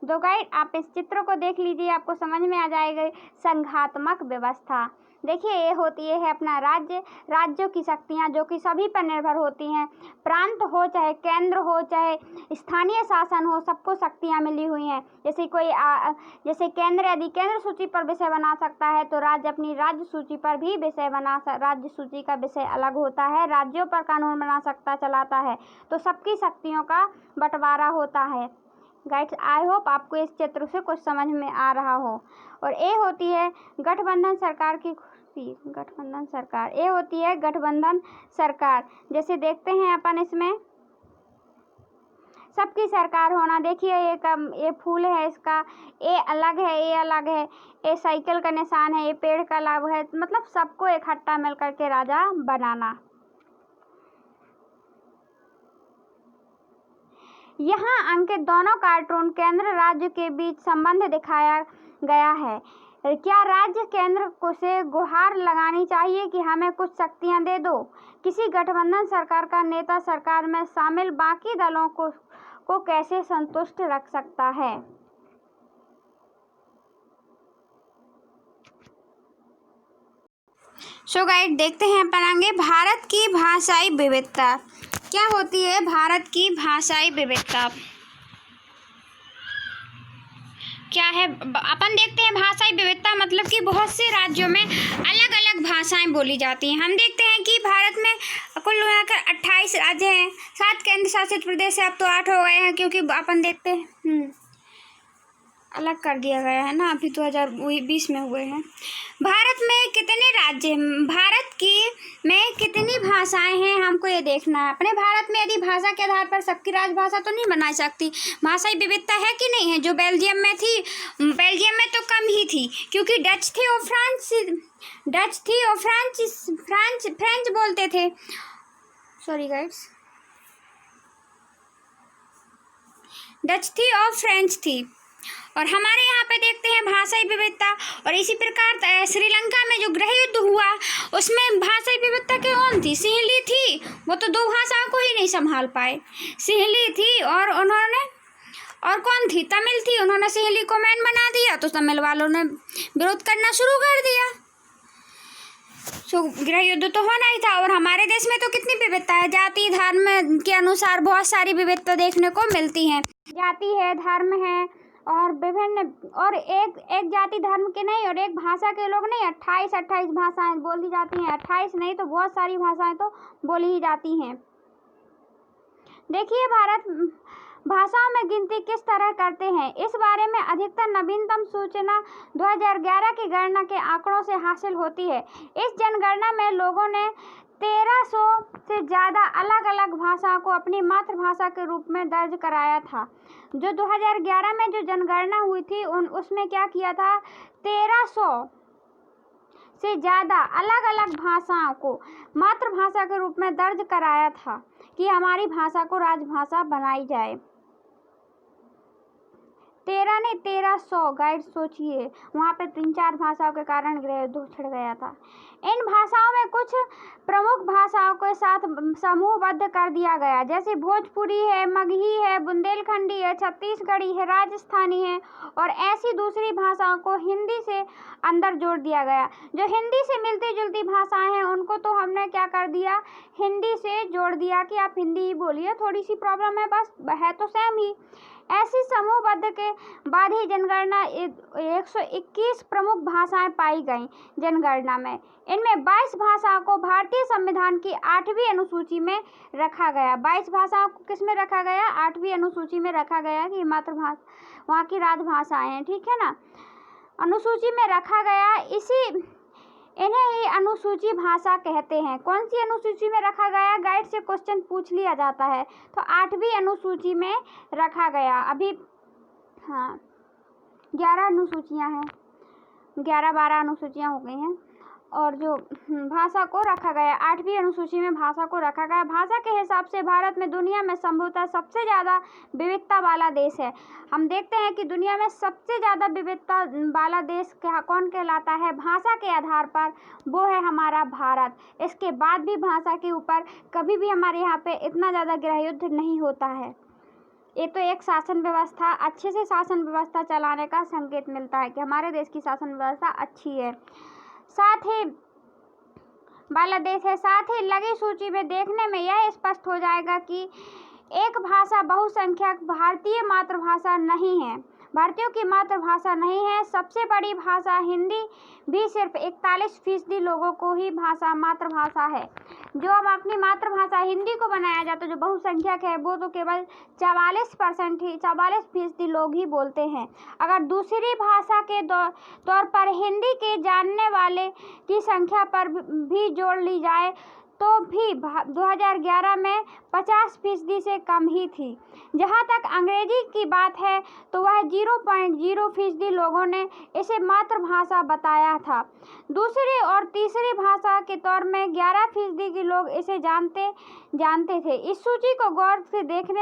दो गाइड, आप इस चित्र को देख लीजिए, आपको समझ में आ जाएगा। संघात्मक व्यवस्था देखिए, ये होती है अपना राज्यों की शक्तियाँ जो कि सभी पर निर्भर होती हैं। प्रांत हो चाहे केंद्र हो चाहे स्थानीय शासन हो, सबको शक्तियाँ मिली हुई हैं। जैसे केंद्र यदि केंद्र सूची पर विषय बना सकता है तो राज्य अपनी राज्य सूची पर भी विषय राज्य सूची का विषय अलग होता है, राज्यों पर कानून बना सकता, चलाता है। तो सबकी शक्तियों का बंटवारा होता है। गाइड्स, आई होप आपको इस चित्र से कुछ समझ में आ रहा हो। और ए होती है गठबंधन सरकार की खुशी, गठबंधन सरकार। ए होती है गठबंधन सरकार। जैसे देखते हैं अपन इसमें सबकी सरकार होना। देखिए ये फूल है, इसका ए अलग है, ए अलग है, ए साइकिल का निशान है, ये पेड़ का लाभ है, मतलब सबको इकट्ठा मिलकर के राजा बनाना। यहाँ अंकित दोनों कार्टून केंद्र राज्य के बीच संबंध दिखाया गया है। क्या राज्य केंद्र को से गुहार लगानी चाहिए कि हमें कुछ शक्तियां दे दो? किसी गठबंधन सरकार का नेता सरकार में शामिल बाकी दलों को कैसे संतुष्ट रख सकता है? सो गाइड, देखते हैं अपन आगे भारत की भाषाई विविधता। क्या होती है भारत की भाषाई विविधता? क्या है? अपन देखते हैं भाषाई विविधता मतलब कि बहुत से राज्यों में अलग अलग भाषाएं बोली जाती हैं। हम देखते हैं कि भारत में कुल मिलाकर 28 राज्य हैं, 7 केंद्र शासित प्रदेश है, अब तो 8 हो गए हैं क्योंकि अपन देखते हैं अलग कर दिया गया है ना, अभी 2020 में हुए हैं। भारत में कितने राज्य, भारत की में कितनी भाषाएं हैं, हमको ये देखना है। अपने भारत में यदि भाषा के आधार पर सबकी राजभाषा तो नहीं बना सकती, भाषाई विविधता है कि नहीं है? जो बेल्जियम में थी, बेल्जियम में तो कम ही थी क्योंकि डच थी और फ्रेंच बोलते थे। सॉरी गाइड्स, डच थी और फ्रेंच थी। और हमारे यहाँ पे देखते हैं भाषाई विविधता। और इसी प्रकार श्रीलंका में जो गृह युद्ध हुआ उसमें भाषाई विविधता कौन थी? सिंहली थी, वो तो 2 भाषाओं को ही नहीं संभाल पाए। सिंहली थी और उन्होंने, और कौन थी? तमिल थी, उन्होंने सिंहली को मैन बना दिया तो तमिल वालों ने विरोध करना शुरू कर दिया। सो गृह युद्ध तो होना ही था। और हमारे देश में तो कितनी विविधता है, जाति धर्म के अनुसार बहुत सारी विविधता देखने को मिलती है। जाति है, धर्म है और विभिन्न, और एक जाति धर्म के नहीं और एक भाषा के लोग नहीं, 28 भाषाएं बोली जाती हैं। 28 नहीं तो बहुत सारी भाषाएं तो बोली ही जाती हैं। देखिए भारत भाषाओं में गिनती किस तरह करते हैं, इस बारे में अधिकतर नवीनतम सूचना 2011 की गणना के आंकड़ों से हासिल होती है। इस जनगणना में लोगों ने 1300 से ज़्यादा अलग अलग भाषाओं को अपनी मातृभाषा के रूप में दर्ज कराया था। जो 2011 में जो जनगणना हुई थी उसमें क्या किया था, 1300 से ज़्यादा अलग अलग भाषाओं को मातृभाषा के रूप में दर्ज कराया था कि हमारी भाषा को राजभाषा बनाई जाए। 1300 गाइड, सोचिए वहाँ पे 3-4 भाषाओं के कारण गृह युद्ध छिड़ गया था। इन भाषाओं में कुछ प्रमुख भाषाओं के साथ समूहबद्ध कर दिया गया, जैसे भोजपुरी है, मगही है, बुंदेलखंडी है, छत्तीसगढ़ी है, राजस्थानी है, और ऐसी दूसरी भाषाओं को हिंदी से अंदर जोड़ दिया गया। जो हिंदी से मिलती जुलती भाषाएं हैं उनको तो हमने क्या कर दिया, हिंदी से जोड़ दिया कि आप हिंदी ही बोलिए, थोड़ी सी प्रॉब्लम है, बस है तो सेम ही। ऐसी समूहबद्ध के बाद ही जनगणना 121 प्रमुख भाषाएं पाई गईं जनगणना में। इनमें 22 भाषाओं को भारतीय संविधान की 8वीं अनुसूची में रखा गया। 22 भाषाओं को किस में रखा गया, 8वीं अनुसूची में रखा गया कि मातृभाषा वहाँ की राजभाषाएं हैं, ठीक है ना, अनुसूची में रखा गया। इन्हें ही अनुसूची भाषा कहते हैं। कौन सी अनुसूची में रखा गया, गाइड से क्वेश्चन पूछ लिया जाता है, तो 8वीं अनुसूची में रखा गया। अभी 11 अनुसूचियां हैं, 11-12 अनुसूचियां हो गई हैं। और जो भाषा को रखा गया 8वीं अनुसूची में भाषा को रखा गया। भाषा के हिसाब से भारत में दुनिया में संभवतः सबसे ज़्यादा विविधता वाला देश है। हम देखते हैं कि दुनिया में सबसे ज़्यादा विविधता वाला देश कौन कहलाता है भाषा के आधार पर, वो है हमारा भारत। इसके बाद भी भाषा के ऊपर कभी भी हमारे यहाँ पे इतना ज़्यादा गृह युद्ध नहीं होता है। ये तो एक शासन व्यवस्था, अच्छे से शासन व्यवस्था चलाने का संकेत मिलता है कि हमारे देश की शासन व्यवस्था अच्छी है, साथ ही वाला देश है। साथ ही लगी सूची में देखने में यह स्पष्ट हो जाएगा कि एक भाषा बहुसंख्यक भारतीय मातृभाषा नहीं है। भारतीयों की मातृभाषा नहीं है। सबसे बड़ी भाषा हिंदी भी सिर्फ 41% लोगों को ही मातृभाषा है। जो अब अपनी मातृभाषा हिंदी को बनाया जाता है, जो बहुसंख्यक है, वो तो केवल 44% लोग ही बोलते हैं। अगर दूसरी भाषा के तौर पर हिंदी के जानने वाले की संख्या पर भी जोड़ ली जाए तो भी 2011 में 50% से कम ही थी। जहाँ तक अंग्रेजी की बात है तो वह 0.0% लोगों ने इसे मातृभाषा बताया था। दूसरी और तीसरी भाषा के तौर में 11% के लोग इसे जानते थे। इस सूची को गौर से देखें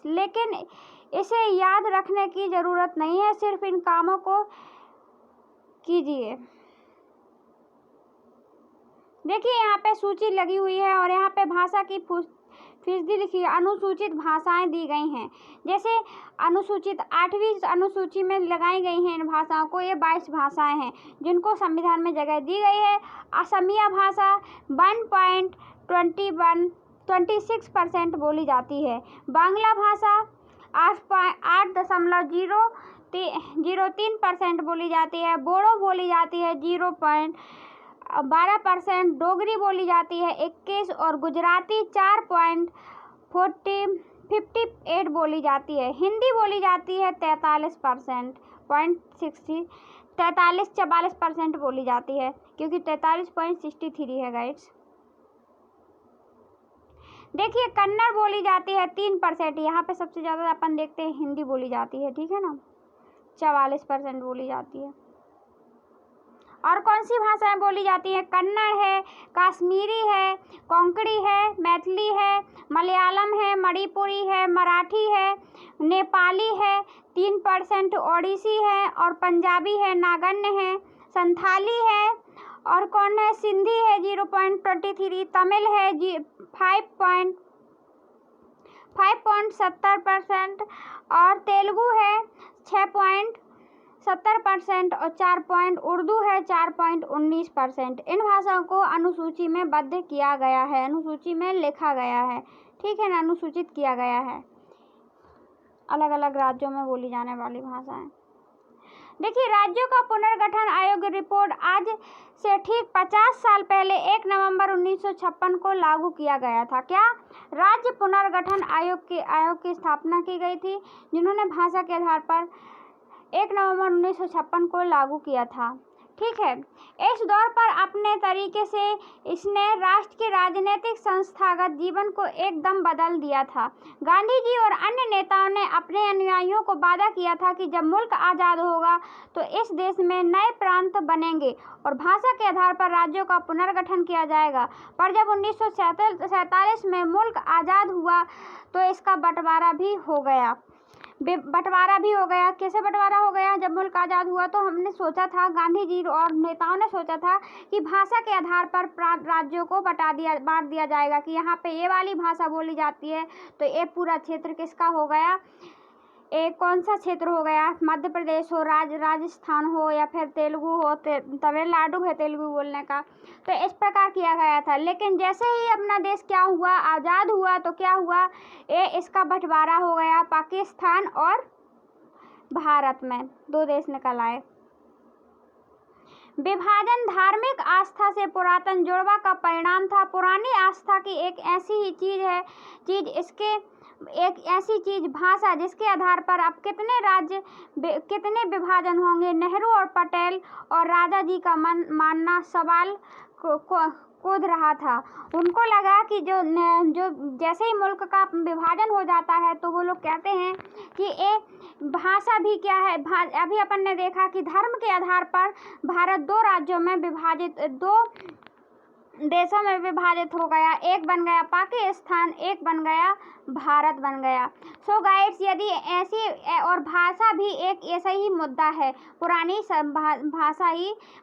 लेकिन इसे याद रखने की ज़रूरत नहीं है, सिर्फ इन कामों को कीजिए। देखिए यहाँ पे सूची लगी हुई है और यहाँ पे भाषा की फीसदी लिखी है। अनुसूचित भाषाएं दी गई हैं, जैसे अनुसूचित 8वीं अनुसूची में लगाई गई हैं इन भाषाओं को। ये 22 भाषाएं हैं जिनको संविधान में जगह दी गई है। असमिया भाषा 1.26% बोली जाती है। बांग्ला भाषा 8.03% बोली जाती है। बोडो बोली जाती है 0.12%। डोगरी बोली जाती है 21 और गुजराती 4.58 बोली जाती है। हिंदी बोली जाती है 43% बोली जाती है, क्योंकि 43.63 है गाइड्स। देखिए कन्नड़ बोली जाती है 3%। यहाँ पे सबसे ज़्यादा अपन देखते हैं हिंदी बोली जाती है, ठीक है ना, 44% बोली जाती है। और कौन सी भाषाएं बोली जाती हैं? कन्नड़ है, कश्मीरी है, कोंकणी है, मैथिली है, मलयालम है, मणिपुरी है, मराठी है, नेपाली है 3%, ओडिसी है और पंजाबी है, नागन्य है, संथाली है और कौन है, सिंधी है 0.23, तमिल है 5.70% और तेलुगु है 6.70% और उर्दू है 4.19%। इन भाषाओं को अनुसूची में बद्ध किया गया है, अनुसूची में लिखा गया है, ठीक है ना, अनुसूचित किया गया है अलग अलग राज्यों में बोली जाने वाली भाषाएं। देखिए राज्यों का पुनर्गठन आयोग रिपोर्ट आज से ठीक 50 साल पहले 1 नवंबर 1956 को लागू किया गया था। क्या? राज्य पुनर्गठन आयोग की स्थापना की गई थी, जिन्होंने भाषा के आधार पर 1 नवंबर 1956 को लागू किया था, ठीक है। इस दौर पर अपने तरीके से इसने राष्ट्र के राजनीतिक संस्थागत जीवन को एकदम बदल दिया था। गांधी जी और अन्य नेताओं ने अपने अनुयायियों को वादा किया था कि जब मुल्क आज़ाद होगा तो इस देश में नए प्रांत बनेंगे और भाषा के आधार पर राज्यों का पुनर्गठन किया जाएगा। पर जब 1947 में मुल्क आज़ाद हुआ तो इसका बंटवारा भी हो गया। कैसे बंटवारा हो गया? जब मुल्क आज़ाद हुआ तो हमने सोचा था, गांधी जी और नेताओं ने सोचा था कि भाषा के आधार पर राज्यों को बांट दिया जाएगा, कि यहाँ पे ये वाली भाषा बोली जाती है तो ये पूरा क्षेत्र किसका हो गया, एक कौन सा क्षेत्र हो गया, मध्य प्रदेश हो, राजस्थान हो या फिर तेलुगु हो, तमिलनाडु है तेलुगु बोलने का। तो इस प्रकार किया गया था। लेकिन जैसे ही अपना देश क्या हुआ, आज़ाद हुआ, तो क्या हुआ, इसका बंटवारा हो गया, पाकिस्तान और भारत में 2 देश निकल आए। विभाजन धार्मिक आस्था से पुरातन जुड़वा का परिणाम था। पुरानी आस्था की एक ऐसी चीज भाषा, जिसके आधार पर अब कितने विभाजन होंगे। नेहरू और पटेल और राजा जी का मानना सवाल कूद रहा था। उनको लगा कि जो जैसे ही मुल्क का विभाजन हो जाता है तो वो लोग कहते हैं कि ये भाषा भी क्या है। अभी अपन ने देखा कि धर्म के आधार पर भारत 2 राज्यों में विभाजित, 2 देशों में विभाजित हो गया। एक बन गया पाकिस्तान, एक बन गया भारत बन गया। सो गाइड्स, यदि ऐसी और भाषा भी एक ऐसा ही मुद्दा है, पुरानी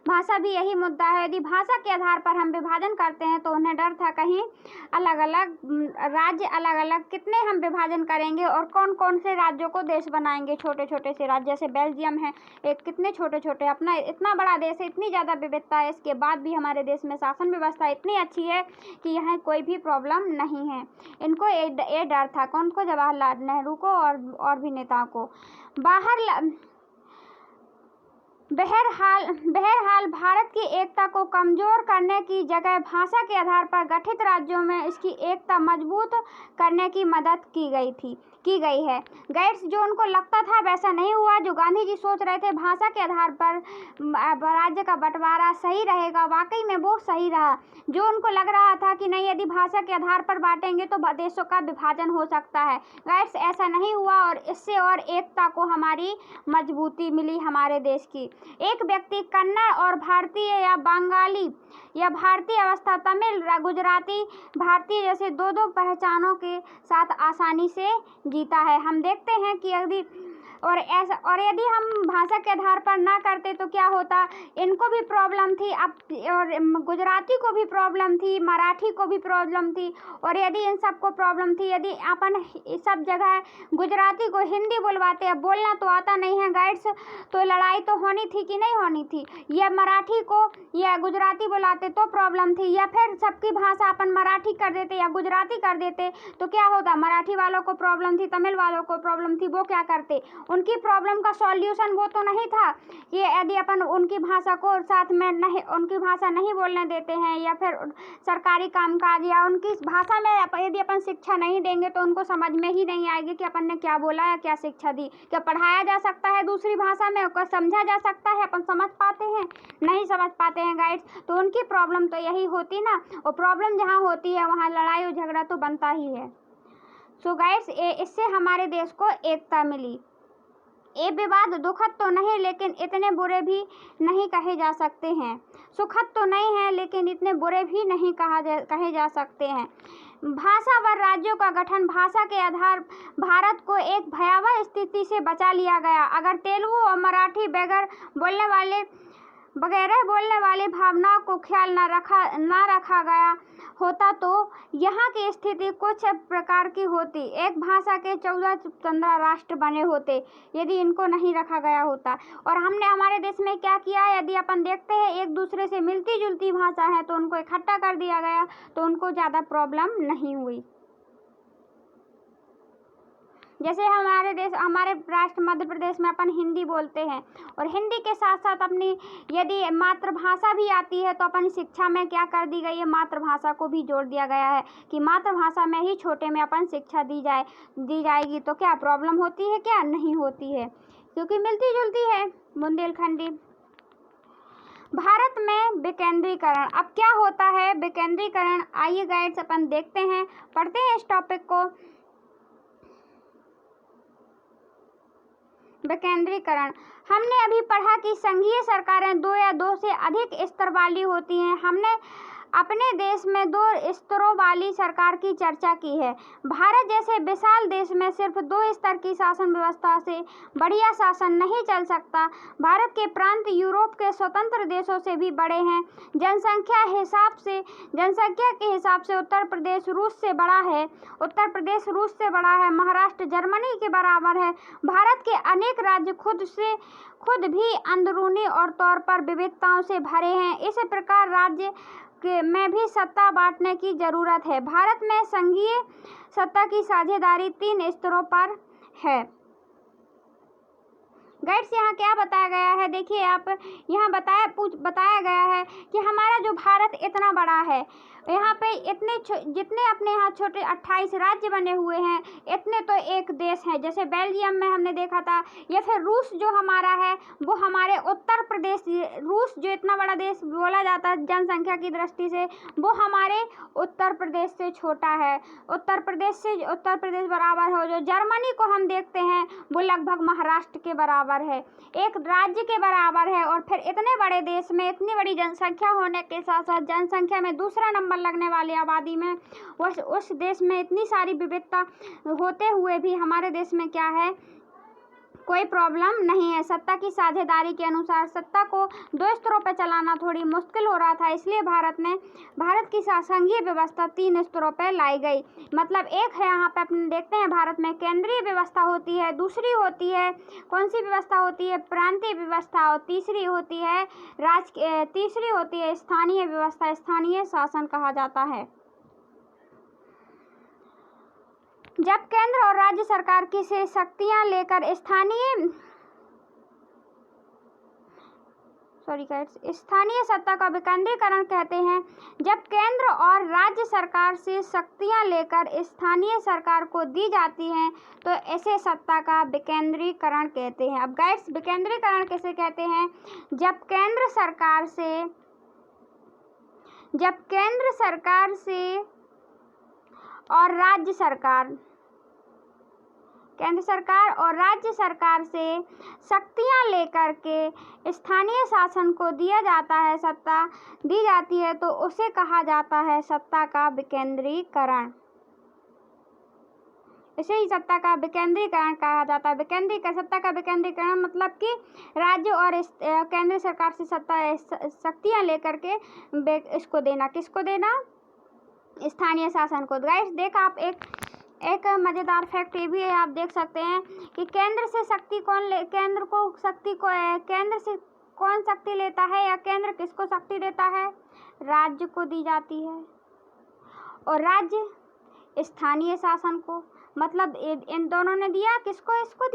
भाषा भी यही मुद्दा है। यदि भाषा के आधार पर हम विभाजन करते हैं तो उन्हें डर था कहीं राज्य अलग अलग कितने हम विभाजन करेंगे और कौन कौन से राज्यों को देश बनाएंगे। छोटे छोटे से राज्य, जैसे बेल्जियम है, एक कितने छोटे छोटे, अपना इतना बड़ा देश है, इतनी ज़्यादा विविधता है, इसके बाद भी हमारे देश में शासन व्यवस्था व्यवस्था इतनी अच्छी है कि यहाँ कोई भी प्रॉब्लम नहीं है। इनको ये डर था, कौन को, जवाहरलाल नेहरू को और भी नेताओं को। बहरहाल भारत की एकता को कमजोर करने की जगह भाषा के आधार पर गठित राज्यों में इसकी एकता मजबूत करने की मदद की गई है। गाइड्स, जो उनको लगता था वैसा नहीं हुआ। जो गांधी जी सोच रहे थे भाषा के आधार पर राज्य का बंटवारा सही रहेगा, वाकई में वो सही रहा। जो उनको लग रहा था कि नहीं, यदि भाषा के आधार पर बांटेंगे तो देशों का विभाजन हो सकता है, गाइड्स, ऐसा नहीं हुआ और इससे और एकता को हमारी मजबूती मिली हमारे देश की। एक व्यक्ति कन्नड़ और भारतीय या बंगाली या भारतीय अवस्था तमिल, गुजराती, भारतीय जैसे दो पहचानों के साथ आसानी से जीता है। हम देखते हैं कि यदि हम भाषा के आधार पर ना करते तो क्या होता, इनको भी प्रॉब्लम थी, अब और गुजराती को भी प्रॉब्लम थी, मराठी को भी प्रॉब्लम थी, और यदि इन सबको प्रॉब्लम थी, यदि अपन सब जगह गुजराती को हिंदी बुलवाते, अब बोलना तो आता नहीं है गाइड्स, तो लड़ाई तो होनी थी कि नहीं होनी थी। या मराठी को या गुजराती बुलाते तो प्रॉब्लम थी, या फिर सबकी भाषा अपन मराठी कर देते या गुजराती कर देते तो क्या होता, मराठी वालों को प्रॉब्लम थी, तमिल वालों को प्रॉब्लम थी, वो क्या करते, उनकी प्रॉब्लम का सॉल्यूशन वो तो नहीं था। ये यदि अपन उनकी भाषा को साथ में नहीं, उनकी भाषा नहीं बोलने देते हैं, या फिर सरकारी कामकाज या उनकी भाषा में यदि अपन शिक्षा नहीं देंगे तो उनको समझ में ही नहीं आएगी कि अपन ने क्या बोला या क्या शिक्षा दी। क्या पढ़ाया जा सकता है दूसरी भाषा में, क्या समझा जा सकता है, अपन समझ पाते हैं, नहीं समझ पाते हैं गाइड्स। तो उनकी प्रॉब्लम तो यही होती ना, और प्रॉब्लम जहाँ होती है वहाँ लड़ाई और झगड़ा तो बनता ही है। सो गाइड्स, इससे हमारे देश को एकता मिली। ये विवाद दुखद तो नहीं, लेकिन इतने बुरे भी नहीं कहे जा सकते हैं। सुखद तो नहीं है, लेकिन इतने बुरे भी नहीं कहे जा सकते हैं। भाषा व राज्यों का गठन, भाषा के आधार भारत को एक भयावह स्थिति से बचा लिया गया। अगर तेलुगु और मराठी बगैर बोलने वाली भावनाओं को ख्याल न रखा गया होता तो यहाँ की स्थिति कुछ प्रकार की होती। एक भाषा के 14-15 राष्ट्र बने होते यदि इनको नहीं रखा गया होता। और हमने हमारे देश में क्या किया, यदि अपन देखते हैं एक दूसरे से मिलती जुलती भाषा है तो उनको इकट्ठा कर दिया गया, तो उनको ज़्यादा प्रॉब्लम नहीं हुई। जैसे हमारे राष्ट्र मध्य प्रदेश में अपन हिंदी बोलते हैं, और हिंदी के साथ साथ अपनी यदि मातृभाषा भी आती है तो अपन शिक्षा में क्या कर दी गई है, मातृभाषा को भी जोड़ दिया गया है कि मातृभाषा में ही छोटे में अपन शिक्षा दी जाएगी। तो क्या प्रॉब्लम होती है, क्या नहीं होती है, क्योंकि मिलती जुलती है, बुंदेलखंडी। भारत में विकेंद्रीकरण, अब क्या होता है विकेंद्रीकरण, आइए गाइड्स अपन देखते हैं, पढ़ते हैं इस टॉपिक को। विकेंद्रीकरण, हमने अभी पढ़ा कि संघीय सरकारें 2 या 2 से अधिक स्तर वाली होती हैं। हमने अपने देश में 2 स्तरों वाली सरकार की चर्चा की है। भारत जैसे विशाल देश में सिर्फ 2 स्तर की शासन व्यवस्था से बढ़िया शासन नहीं चल सकता। भारत के प्रांत यूरोप के स्वतंत्र देशों से भी बड़े हैं। जनसंख्या के हिसाब से उत्तर प्रदेश रूस से बड़ा है। महाराष्ट्र जर्मनी के बराबर है। भारत के अनेक राज्य खुद भी अंदरूनी और तौर पर विविधताओं से भरे हैं। इस प्रकार राज्य में भी सत्ता बांटने की जरूरत है। भारत में संघीय सत्ता की साझेदारी 3 स्तरों पर है। गाइड्स, यहाँ क्या बताया गया है, देखिए आप, यहाँ बताया गया है कि हमारा जो भारत इतना बड़ा है, यहाँ पे जितने अपने यहाँ छोटे 28 राज्य बने हुए हैं, इतने तो एक देश है। जैसे बेल्जियम में हमने देखा था, या फिर रूस जो हमारा है, वो हमारे उत्तर प्रदेश, रूस जो इतना बड़ा देश बोला जाता है जनसंख्या की दृष्टि से, वो हमारे उत्तर प्रदेश से छोटा है। उत्तर प्रदेश बराबर हो। जो जर्मनी को हम देखते हैं वो लगभग महाराष्ट्र के बराबर है, एक राज्य के बराबर है। और फिर इतने बड़े देश में इतनी बड़ी जनसंख्या होने के साथ साथ जनसंख्या में दूसरा नंबर लगने वाली आबादी में उस देश में इतनी सारी विविधता होते हुए भी हमारे देश में क्या है, कोई प्रॉब्लम नहीं है। सत्ता की साझेदारी के अनुसार सत्ता को 2 स्तरों पर चलाना थोड़ी मुश्किल हो रहा था, इसलिए भारत की संघीय व्यवस्था 3 स्तरों पर लाई गई। मतलब एक है, यहाँ पे अपन देखते हैं भारत में केंद्रीय व्यवस्था होती है, दूसरी होती है कौन सी व्यवस्था होती है, प्रांतीय व्यवस्था, और तीसरी होती है स्थानीय व्यवस्था, स्थानीय शासन कहा जाता है। जब केंद्र और राज्य सरकार की से शक्तियां लेकर स्थानीय सत्ता का विकेंद्रीकरण कहते हैं। जब केंद्र और राज्य सरकार से शक्तियां लेकर स्थानीय सरकार को दी जाती हैं तो ऐसे सत्ता का विकेंद्रीकरण कहते हैं। अब गाइड्स, विकेंद्रीकरण कैसे कहते हैं? जब केंद्र सरकार से और राज्य सरकार से शक्तियां लेकर के स्थानीय शासन को सत्ता दी जाती है तो उसे कहा जाता है सत्ता का विकेंद्रीकरण। इसे ही सत्ता का विकेंद्रीकरण कहा जाता है। सत्ता का विकेंद्रीकरण मतलब कि राज्य और केंद्र सरकार से शक्तियां लेकर के इसको देना, किसको देना? स्थानीय शासन को। गाइस, देखा आप एक मजेदार फैक्ट ये भी है, आप देख सकते हैं कि केंद्र से कौन शक्ति लेता है या केंद्र किसको शक्ति देता है? राज्य को दी जाती है और राज्य स्थानीय शासन को। मतलब इन दोनों ने दिया किसको? इसको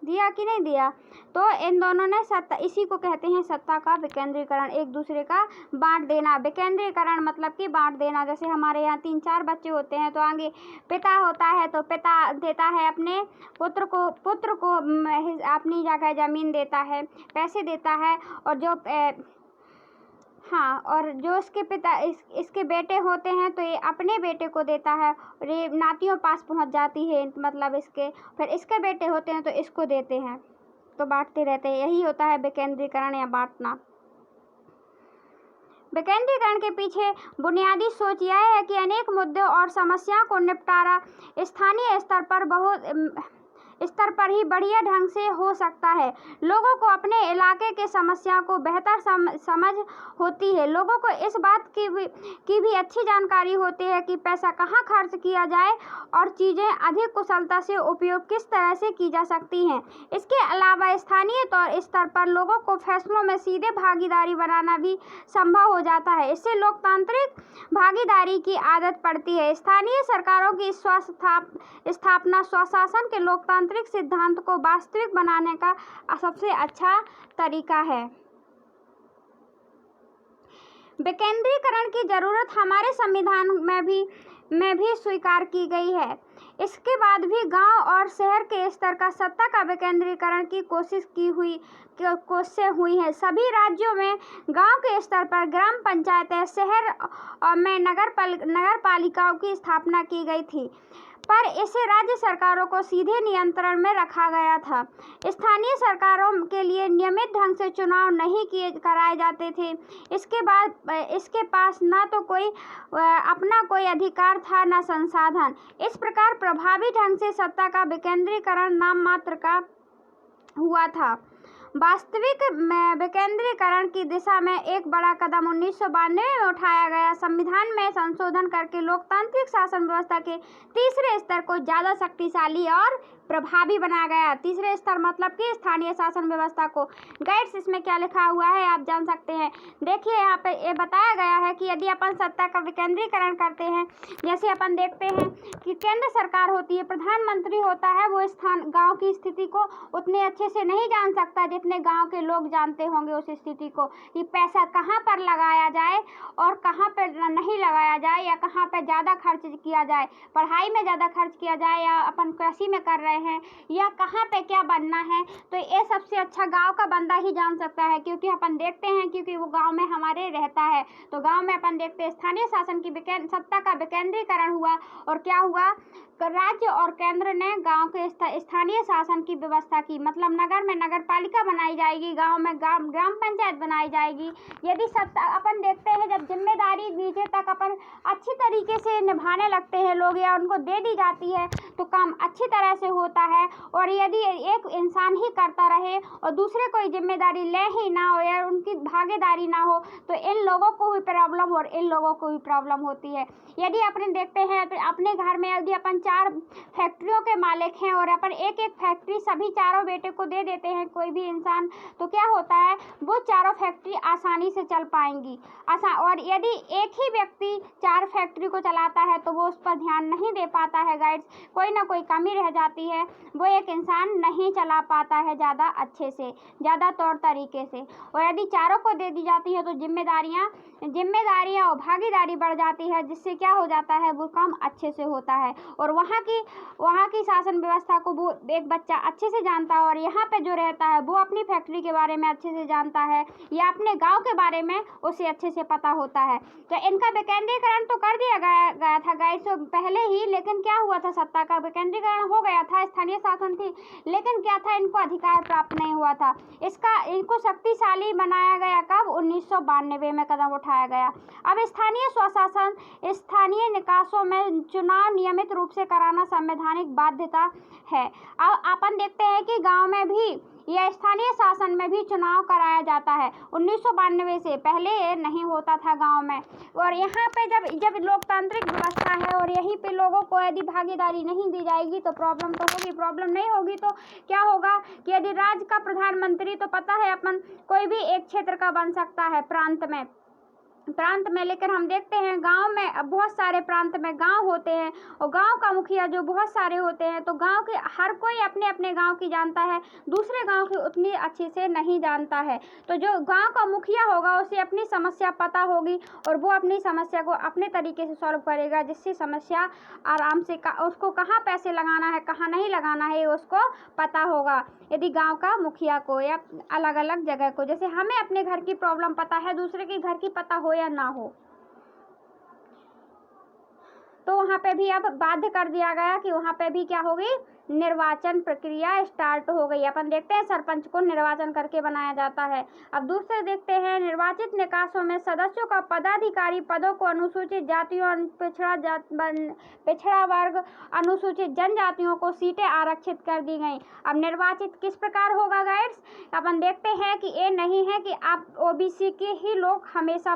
दिया कि नहीं दिया? तो इन दोनों ने सत्ता, इसी को कहते हैं सत्ता का विकेंद्रीकरण, एक दूसरे का बांट देना। विकेंद्रीकरण मतलब कि बांट देना। जैसे हमारे यहाँ 3-4 बच्चे होते हैं तो आगे पिता होता है तो पिता देता है अपने पुत्र को अपनी जगह जमीन देता है, पैसे देता है, और जो इसके बेटे होते हैं तो ये अपने बेटे को देता है और ये नातियों पास पहुंच जाती है, मतलब फिर इसके बेटे होते हैं तो इसको देते हैं, तो बांटते रहते हैं। यही होता है विकेंद्रीकरण या बांटना। विकेंद्रीकरण के पीछे बुनियादी सोच यह है कि अनेक मुद्दों और समस्याओं को निपटारा स्थानीय स्तर पर ही बढ़िया ढंग से हो सकता है। लोगों को अपने इलाके के समस्याओं को बेहतर समझ होती है। लोगों को इस बात की भी अच्छी जानकारी होती है कि पैसा कहाँ खर्च किया जाए और चीज़ें अधिक कुशलता से उपयोग किस तरह से की जा सकती हैं। इसके अलावा स्थानीय स्तर पर लोगों को फैसलों में सीधे भागीदारी बनाना भी संभव हो जाता है। इससे लोकतांत्रिक भागीदारी की आदत पड़ती है। स्थानीय सरकारों की स्थापना स्वशासन के लोकतांत्रिक सिद्धांत को वास्तविक बनाने का सबसे अच्छा तरीका है। विकेंद्रीकरण की जरूरत हमारे संविधान में भी स्वीकार की गई है। इसके बाद भी गांव और शहर के स्तर का सत्ता का विकेंद्रीकरण की कोशिशें हुई है। सभी राज्यों में गांव के स्तर पर ग्राम पंचायतें, शहर में नगर पालिकाओं की स्थापना की गई थी, पर इसे राज्य सरकारों को सीधे नियंत्रण में रखा गया था। स्थानीय सरकारों के लिए नियमित ढंग से चुनाव नहीं कराए जाते थे। इसके पास ना तो अपना कोई अधिकार था न संसाधन। इस प्रकार प्रभावी ढंग से सत्ता का विकेंद्रीकरण नाम मात्र का हुआ था। वास्तविक विकेंद्रीकरण की दिशा में एक बड़ा कदम 1992 में उठाया गया। संविधान में संशोधन करके लोकतांत्रिक शासन व्यवस्था के तीसरे स्तर को ज़्यादा शक्तिशाली और प्रभावी बनाया गया। तीसरे स्तर मतलब कि स्थानीय शासन व्यवस्था को। गाइड्स, इसमें क्या लिखा हुआ है आप जान सकते हैं। देखिए, यहाँ पे ये बताया गया है कि यदि अपन सत्ता का विकेंद्रीकरण करते हैं, जैसे अपन देखते हैं कि केंद्र सरकार होती है, प्रधानमंत्री होता है, वो गाँव की स्थिति को उतने अच्छे से नहीं जान सकता जितने गाँव के लोग जानते होंगे उस स्थिति को, कि पैसा कहाँ पर लगाया जाए और कहाँ पर नहीं लगाया जाए, या कहाँ पर ज़्यादा खर्च किया जाए, पढ़ाई में ज़्यादा खर्च किया जाए या अपन कृषि में कर रहे हैं, या कहाँ पे क्या बनना है। तो ये सबसे अच्छा गांव का बंदा ही जान सकता है, क्योंकि अपन देखते हैं, क्योंकि वो गांव में हमारे रहता है। तो गांव में अपन देखते हैं स्थानीय शासन की सत्ता का विकेंद्रीकरण हुआ, और क्या हुआ राज्य और केंद्र ने गांव के स्थानीय शासन की व्यवस्था की, मतलब नगर में नगर पालिका बनाई जाएगी, गांव में ग्राम पंचायत बनाई जाएगी। यदि अपन देखते हैं जब जिम्मेदारी नीचे तक अपन अच्छी तरीके से निभाने लगते हैं लोग या उनको दे दी जाती है तो काम अच्छी तरह से होता है। और यदि एक इंसान ही करता रहे और दूसरे कोई जिम्मेदारी ले ही ना हो या उनकी भागीदारी ना हो तो इन लोगों को भी प्रॉब्लम और इन लोगों को भी प्रॉब्लम होती है। यदि अपन देखते हैं अपने घर में यदि अपन 4 फैक्ट्रियों के मालिक हैं और अपन एक फैक्ट्री सभी चारों बेटे को दे देते हैं कोई भी इंसान, तो क्या होता है वो चारों फैक्ट्री आसानी से चल पाएंगी। और यदि एक ही व्यक्ति 4 फैक्ट्री को चलाता है तो वो उस पर ध्यान नहीं दे पाता है गाइड्स, कोई ना कोई कमी रह जाती है, वो एक इंसान नहीं चला पाता है ज़्यादा अच्छे से, ज़्यादा तौर तरीके से। और यदि चारों को दे दी जाती है तो जिम्मेदारियां और भागीदारी बढ़ जाती है, जिससे क्या हो जाता है वो काम अच्छे से होता है और वहाँ की शासन व्यवस्था को वो एक बच्चा अच्छे से जानता है और यहाँ पे जो रहता है वो अपनी फैक्ट्री के बारे में अच्छे से जानता है या अपने गांव के बारे में उसे अच्छे से पता होता है। तो इनका विकेंद्रीकरण तो कर दिया गया था गाइस पहले ही, लेकिन क्या हुआ था, सत्ता का विकेंद्रीकरण हो गया था, स्थानीय शासन थी, लेकिन क्या था इनको अधिकार प्राप्त नहीं हुआ था। इनको शक्तिशाली बनाया गया कब, 1992 में कदम उठाया गया। अब स्थानीय स्वशासन, स्थानीय निकायों में चुनाव नियमित रूप से कराना संवैधानिक बाध्यता है। अब अपन देखते हैं कि गांव में भी या स्थानीय शासन में भी चुनाव कराया जाता है। 1992 से पहले नहीं होता था गांव में। और यहाँ पे जब लोकतांत्रिक व्यवस्था है और यहीं पे लोगों को यदि भागीदारी नहीं दी जाएगी तो प्रॉब्लम तो होगी। प्रॉब्लम नहीं होगी तो क्या होगा कि यदि राज्य का प्रधानमंत्री, तो पता है अपन कोई भी एक क्षेत्र का बन सकता है प्रांत में, लेकिन हम देखते हैं गांव में बहुत सारे प्रांत में गांव होते हैं और गांव का मुखिया जो बहुत सारे होते हैं, तो गांव के हर कोई अपने अपने गांव की जानता है, दूसरे गांव की उतनी अच्छे से नहीं जानता है। तो जो गांव का मुखिया होगा उसे अपनी समस्या पता होगी और वो अपनी समस्या को अपने तरीके से सॉल्व करेगा, जिससे समस्या आराम से उसको कहाँ पैसे लगाना है कहाँ नहीं लगाना है उसको पता होगा। यदि गांव का मुखिया को या अलग अलग जगह को, जैसे हमें अपने घर की प्रॉब्लम पता है, दूसरे के घर की पता हो या ना हो, तो वहाँ पे भी अब बाध्य कर दिया गया कि वहाँ पे भी क्या होगी, निर्वाचन प्रक्रिया स्टार्ट हो गई। अपन देखते हैं सरपंच को निर्वाचन करके बनाया जाता है। अब दूसरे देखते हैं निर्वाचित निकायों में सदस्यों का पदाधिकारी पदों को अनुसूचित जातियों, पिछड़ा वर्ग, अनुसूचित जनजातियों को सीटें आरक्षित कर दी गई। अब निर्वाचित किस प्रकार होगा गाइड्स, अपन देखते हैं कि ये नहीं है कि आप ओबीसी के ही लोग हमेशा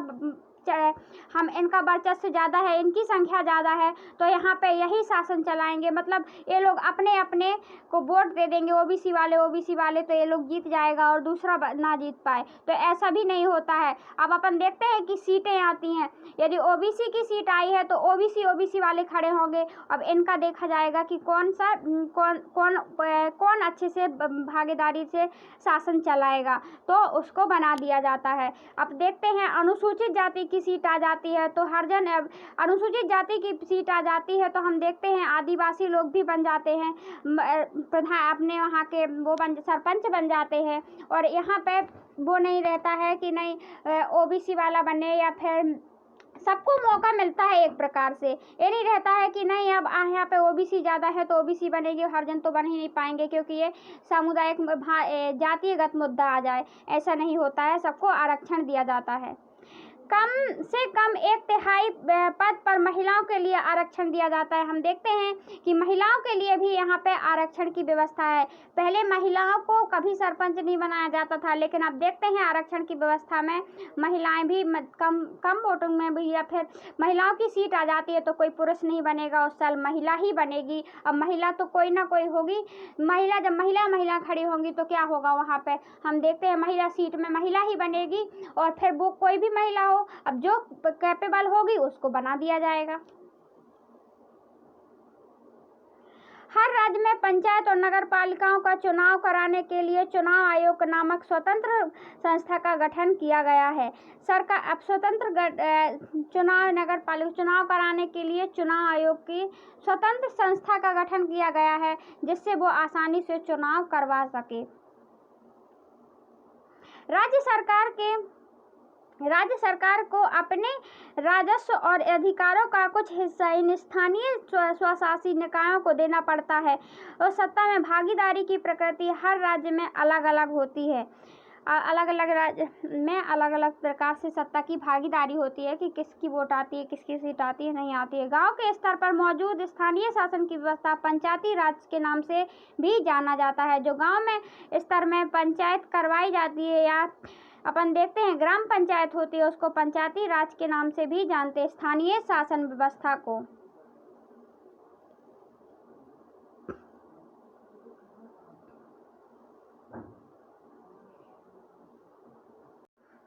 हम इनका वर्चस्व ज़्यादा है, इनकी संख्या ज़्यादा है तो यहाँ पे यही शासन चलाएंगे, मतलब ये लोग अपने अपने को वोट दे देंगे, ओबीसी वाले तो ये लोग जीत जाएगा और दूसरा ना जीत पाए, तो ऐसा भी नहीं होता है। अब अपन देखते हैं कि सीटें आती हैं, यदि ओबीसी की सीट आई है तो ओबीसी वाले खड़े होंगे। अब इनका देखा जाएगा कि कौन अच्छे से भागीदारी से शासन चलाएगा, तो उसको बना दिया जाता है। अब देखते हैं अनुसूचित जाति की सीट आ जाती है तो अनुसूचित जाति की सीट आ जाती है तो हम देखते हैं आदिवासी लोग भी बन जाते हैं, प्रधान अपने वहाँ के वो सरपंच बन जाते हैं। और यहाँ पे वो नहीं रहता है कि नहीं ओबीसी वाला बने या फिर सबको मौका मिलता है एक प्रकार से, ये नहीं रहता है कि नहीं अब यहाँ पे ओबीसी ज़्यादा है तो ओबीसी बनेगी, हर जन तो बन ही नहीं पाएंगे क्योंकि ये सामुदायिक जातिगत मुद्दा आ जाए, ऐसा नहीं होता है, सबको आरक्षण दिया जाता है। कम से कम 1/3 पद पर महिलाओं के लिए आरक्षण दिया जाता है। हम देखते हैं कि महिलाओं के लिए भी यहाँ पे आरक्षण की व्यवस्था है। पहले महिलाओं को कभी सरपंच नहीं बनाया जाता था, लेकिन अब देखते हैं आरक्षण की व्यवस्था में महिलाएं भी कम वोटिंग में भी, या फिर महिलाओं की सीट आ जाती है तो कोई पुरुष नहीं बनेगा, उस साल महिला ही बनेगी। अब महिला तो कोई ना कोई होगी, महिला जब महिला खड़ी होंगी तो क्या होगा, वहाँ पे हम देखते हैं महिला सीट में महिला ही बनेगी और फिर वो कोई भी महिला हो, अब जो कैपेबल होगी उसको बना दिया जाएगा। हर राज्य में पंचायत और नगर पालिकाओं का चुनाव कराने के लिए चुनाव आयोग नामक स्वतंत्र संस्था का गठन किया गया है। सरकार अब स्वतंत्र नगर पालिका चुनाव कराने के लिए चुनाव आयोग की स्वतंत्र संस्था का गठन किया गया है, जिससे वो आसानी से चुनाव करवा सके। राज्य राज्य सरकार को अपने राजस्व और अधिकारों का कुछ हिस्सा इन स्थानीय स्वशासी निकायों को देना पड़ता है और सत्ता में भागीदारी की प्रकृति हर राज्य में अलग अलग होती है। अलग अलग राज्य में अलग अलग प्रकार से सत्ता की भागीदारी होती है कि किसकी वोट आती है, किसकी सीट आती है, नहीं आती है। गांव के स्तर पर मौजूद स्थानीय शासन की व्यवस्था पंचायती राज के नाम से भी जाना जाता है। जो गांव में स्तर में पंचायत करवाई जाती है या अपन देखते हैं ग्राम पंचायत होती है, उसको पंचायती राज के नाम से भी जानते हैं स्थानीय शासन व्यवस्था को।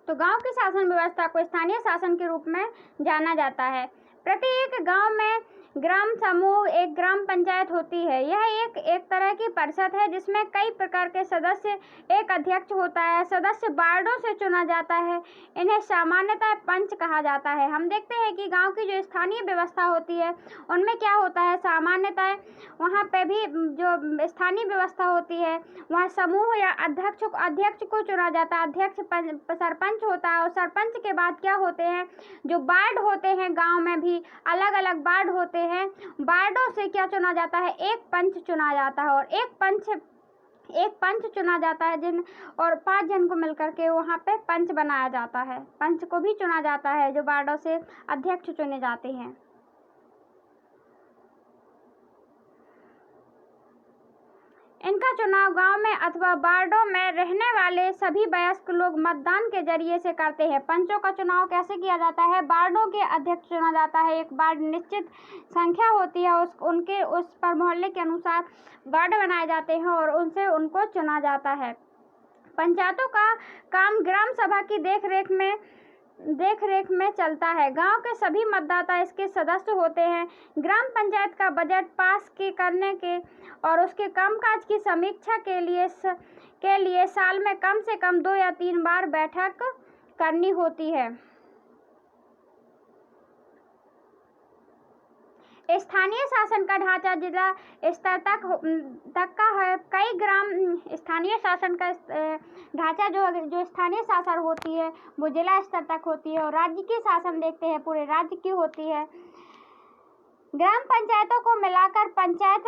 तो गांव की शासन व्यवस्था को स्थानीय शासन के रूप में जाना जाता है। प्रत्येक गांव में ग्राम समूह एक ग्राम पंचायत होती है। यह एक तरह की परिषद है जिसमें कई प्रकार के सदस्य, एक अध्यक्ष होता है। सदस्य वार्डों से चुना जाता है। इन्हें सामान्यतः पंच कहा जाता है। हम देखते हैं कि गांव की जो स्थानीय व्यवस्था होती है उनमें क्या होता है, सामान्यतः वहाँ पे भी जो स्थानीय व्यवस्था होती है वहाँ समूह या अध्यक्ष को चुना जाता है। अध्यक्ष सरपंच होता है और सरपंच के बाद क्या होते हैं, जो वार्ड होते हैं गाँव में भी अलग अलग वार्ड होते हैं। वार्डों से क्या चुना जाता है, एक पंच चुना जाता है और एक पंच चुना जाता है और 5 जन को मिलकर के वहाँ पे पंच बनाया जाता है। पंच को भी चुना जाता है जो वार्डों से अध्यक्ष चुने जाते हैं। इनका चुनाव गांव में अथवा वार्डों में रहने वाले सभी वयस्क लोग मतदान के जरिए से करते हैं। पंचों का चुनाव कैसे किया जाता है, वार्डों के अध्यक्ष चुना जाता है। एक वार्ड निश्चित संख्या होती है, उस पर मोहल्ले के अनुसार वार्ड बनाए जाते हैं और उनको चुना जाता है। पंचायतों का काम ग्राम सभा की देख रेख में चलता है। गांव के सभी मतदाता इसके सदस्य होते हैं। ग्राम पंचायत का बजट पास करने के और उसके कामकाज की समीक्षा के लिए साल में कम से कम 2 या 3 बार बैठक करनी होती है। स्थानीय शासन का ढांचा जिला स्तर तक का है। कई ग्राम स्थानीय शासन का ढांचा जो स्थानीय शासन होती है वो जिला स्तर तक होती है और राज्य की शासन देखते हैं पूरे राज्य की होती है। ग्राम पंचायतों को मिलाकर पंचायत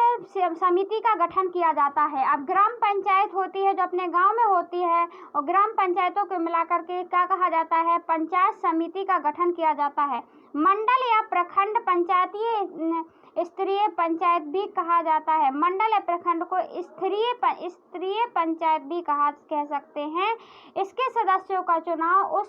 समिति का गठन किया जाता है। अब ग्राम पंचायत होती है जो अपने गांव में होती है और ग्राम पंचायतों को मिलाकर के क्या कहा जाता है, पंचायत समिति का गठन किया जाता है। मंडल या प्रखंड पंचायतीय स्तरीय पंचायत भी कहा जाता है। मंडल या प्रखंड को स्तरीय पंचायत भी कह सकते हैं। इसके सदस्यों का चुनाव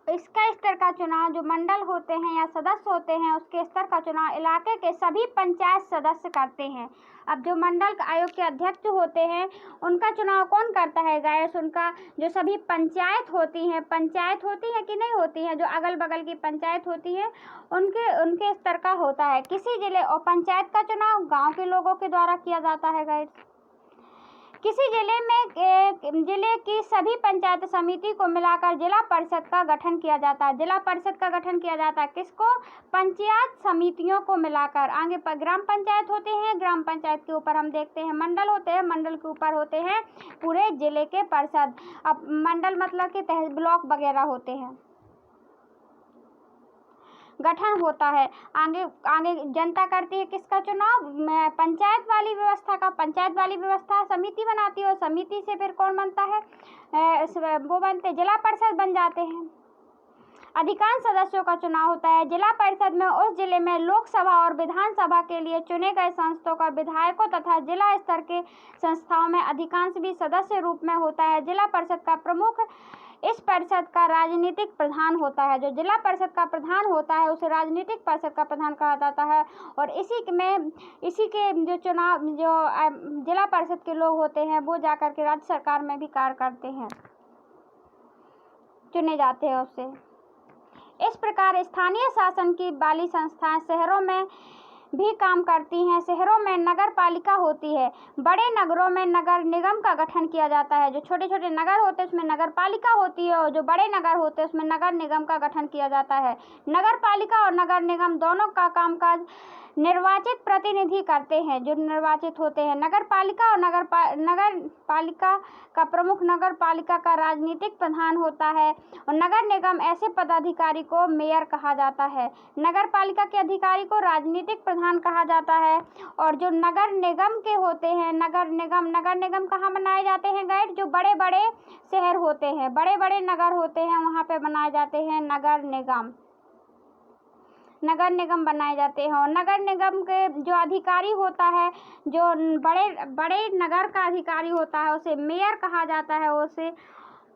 इसका स्तर का चुनाव जो मंडल होते हैं या सदस्य होते हैं उसके स्तर का चुनाव इलाके के सभी पंचायत सदस्य करते हैं। अब जो मंडल आयोग के अध्यक्ष होते हैं उनका चुनाव कौन करता है गाइस, उनका जो सभी पंचायत होती है कि नहीं होती है, जो अगल बगल की पंचायत होती है उनके स्तर का होता है। किसी जिले और पंचायत का चुनाव गाँव के लोगों के द्वारा किया जाता है गाइस। किसी जिले की सभी पंचायत समिति को मिलाकर जिला परिषद का गठन किया जाता है। जिला परिषद का गठन किया जाता है किसको, पंचायत समितियों को मिलाकर। आगे पर ग्राम पंचायत होते हैं, ग्राम पंचायत के ऊपर हम देखते हैं मंडल होते हैं, मंडल के ऊपर होते हैं पूरे जिले के परिषद। अब मंडल मतलब कि तहसील ब्लॉक वगैरह होते हैं। गठन होता है आगे जनता करती है किसका चुनाव, पंचायत वाली व्यवस्था समिति बनाती है और समिति से फिर कौन बनता है, वो बनते जिला परिषद बन जाते हैं। अधिकांश सदस्यों का चुनाव होता है। जिला परिषद में उस जिले में लोकसभा और विधानसभा के लिए चुने गए सांसदों का विधायकों तथा जिला स्तर के संस्थाओं में अधिकांश भी सदस्य रूप में होता है। जिला परिषद का प्रमुख इस परिषद का राजनीतिक प्रधान होता है। जो जिला परिषद का प्रधान होता है उसे राजनीतिक परिषद का प्रधान कहा जाता है और इसी के जो चुनाव जो जिला परिषद के लोग होते हैं वो जाकर के राज्य सरकार में भी कार्य करते हैं, चुने जाते हैं उससे। इस प्रकार स्थानीय शासन की वाली संस्थाएं शहरों में भी काम करती हैं। शहरों में नगर पालिका होती है, बड़े नगरों में नगर निगम का गठन किया जाता है। जो छोटे छोटे नगर होते हैं उसमें नगर पालिका होती है और जो बड़े नगर होते हैं उसमें नगर निगम का गठन किया जाता है। नगर पालिका और नगर निगम दोनों का कामकाज निर्वाचित प्रतिनिधि करते हैं, जो निर्वाचित होते हैं। नगर पालिका और नगर पालिका का प्रमुख नगर पालिका का राजनीतिक प्रधान होता है और नगर निगम ऐसे पदाधिकारी को मेयर कहा जाता है। नगर पालिका के अधिकारी को राजनीतिक प्रधान कहा जाता है और जो नगर निगम के होते हैं, नगर निगम कहाँ बनाए जाते हैं गाइड? जो बड़े बड़े शहर होते हैं, बड़े बड़े नगर होते हैं, वहाँ पे बनाए जाते हैं नगर निगम बनाए जाते हैं। और नगर निगम के जो अधिकारी होता है, जो बड़े बड़े नगर का अधिकारी होता है, उसे मेयर कहा जाता है।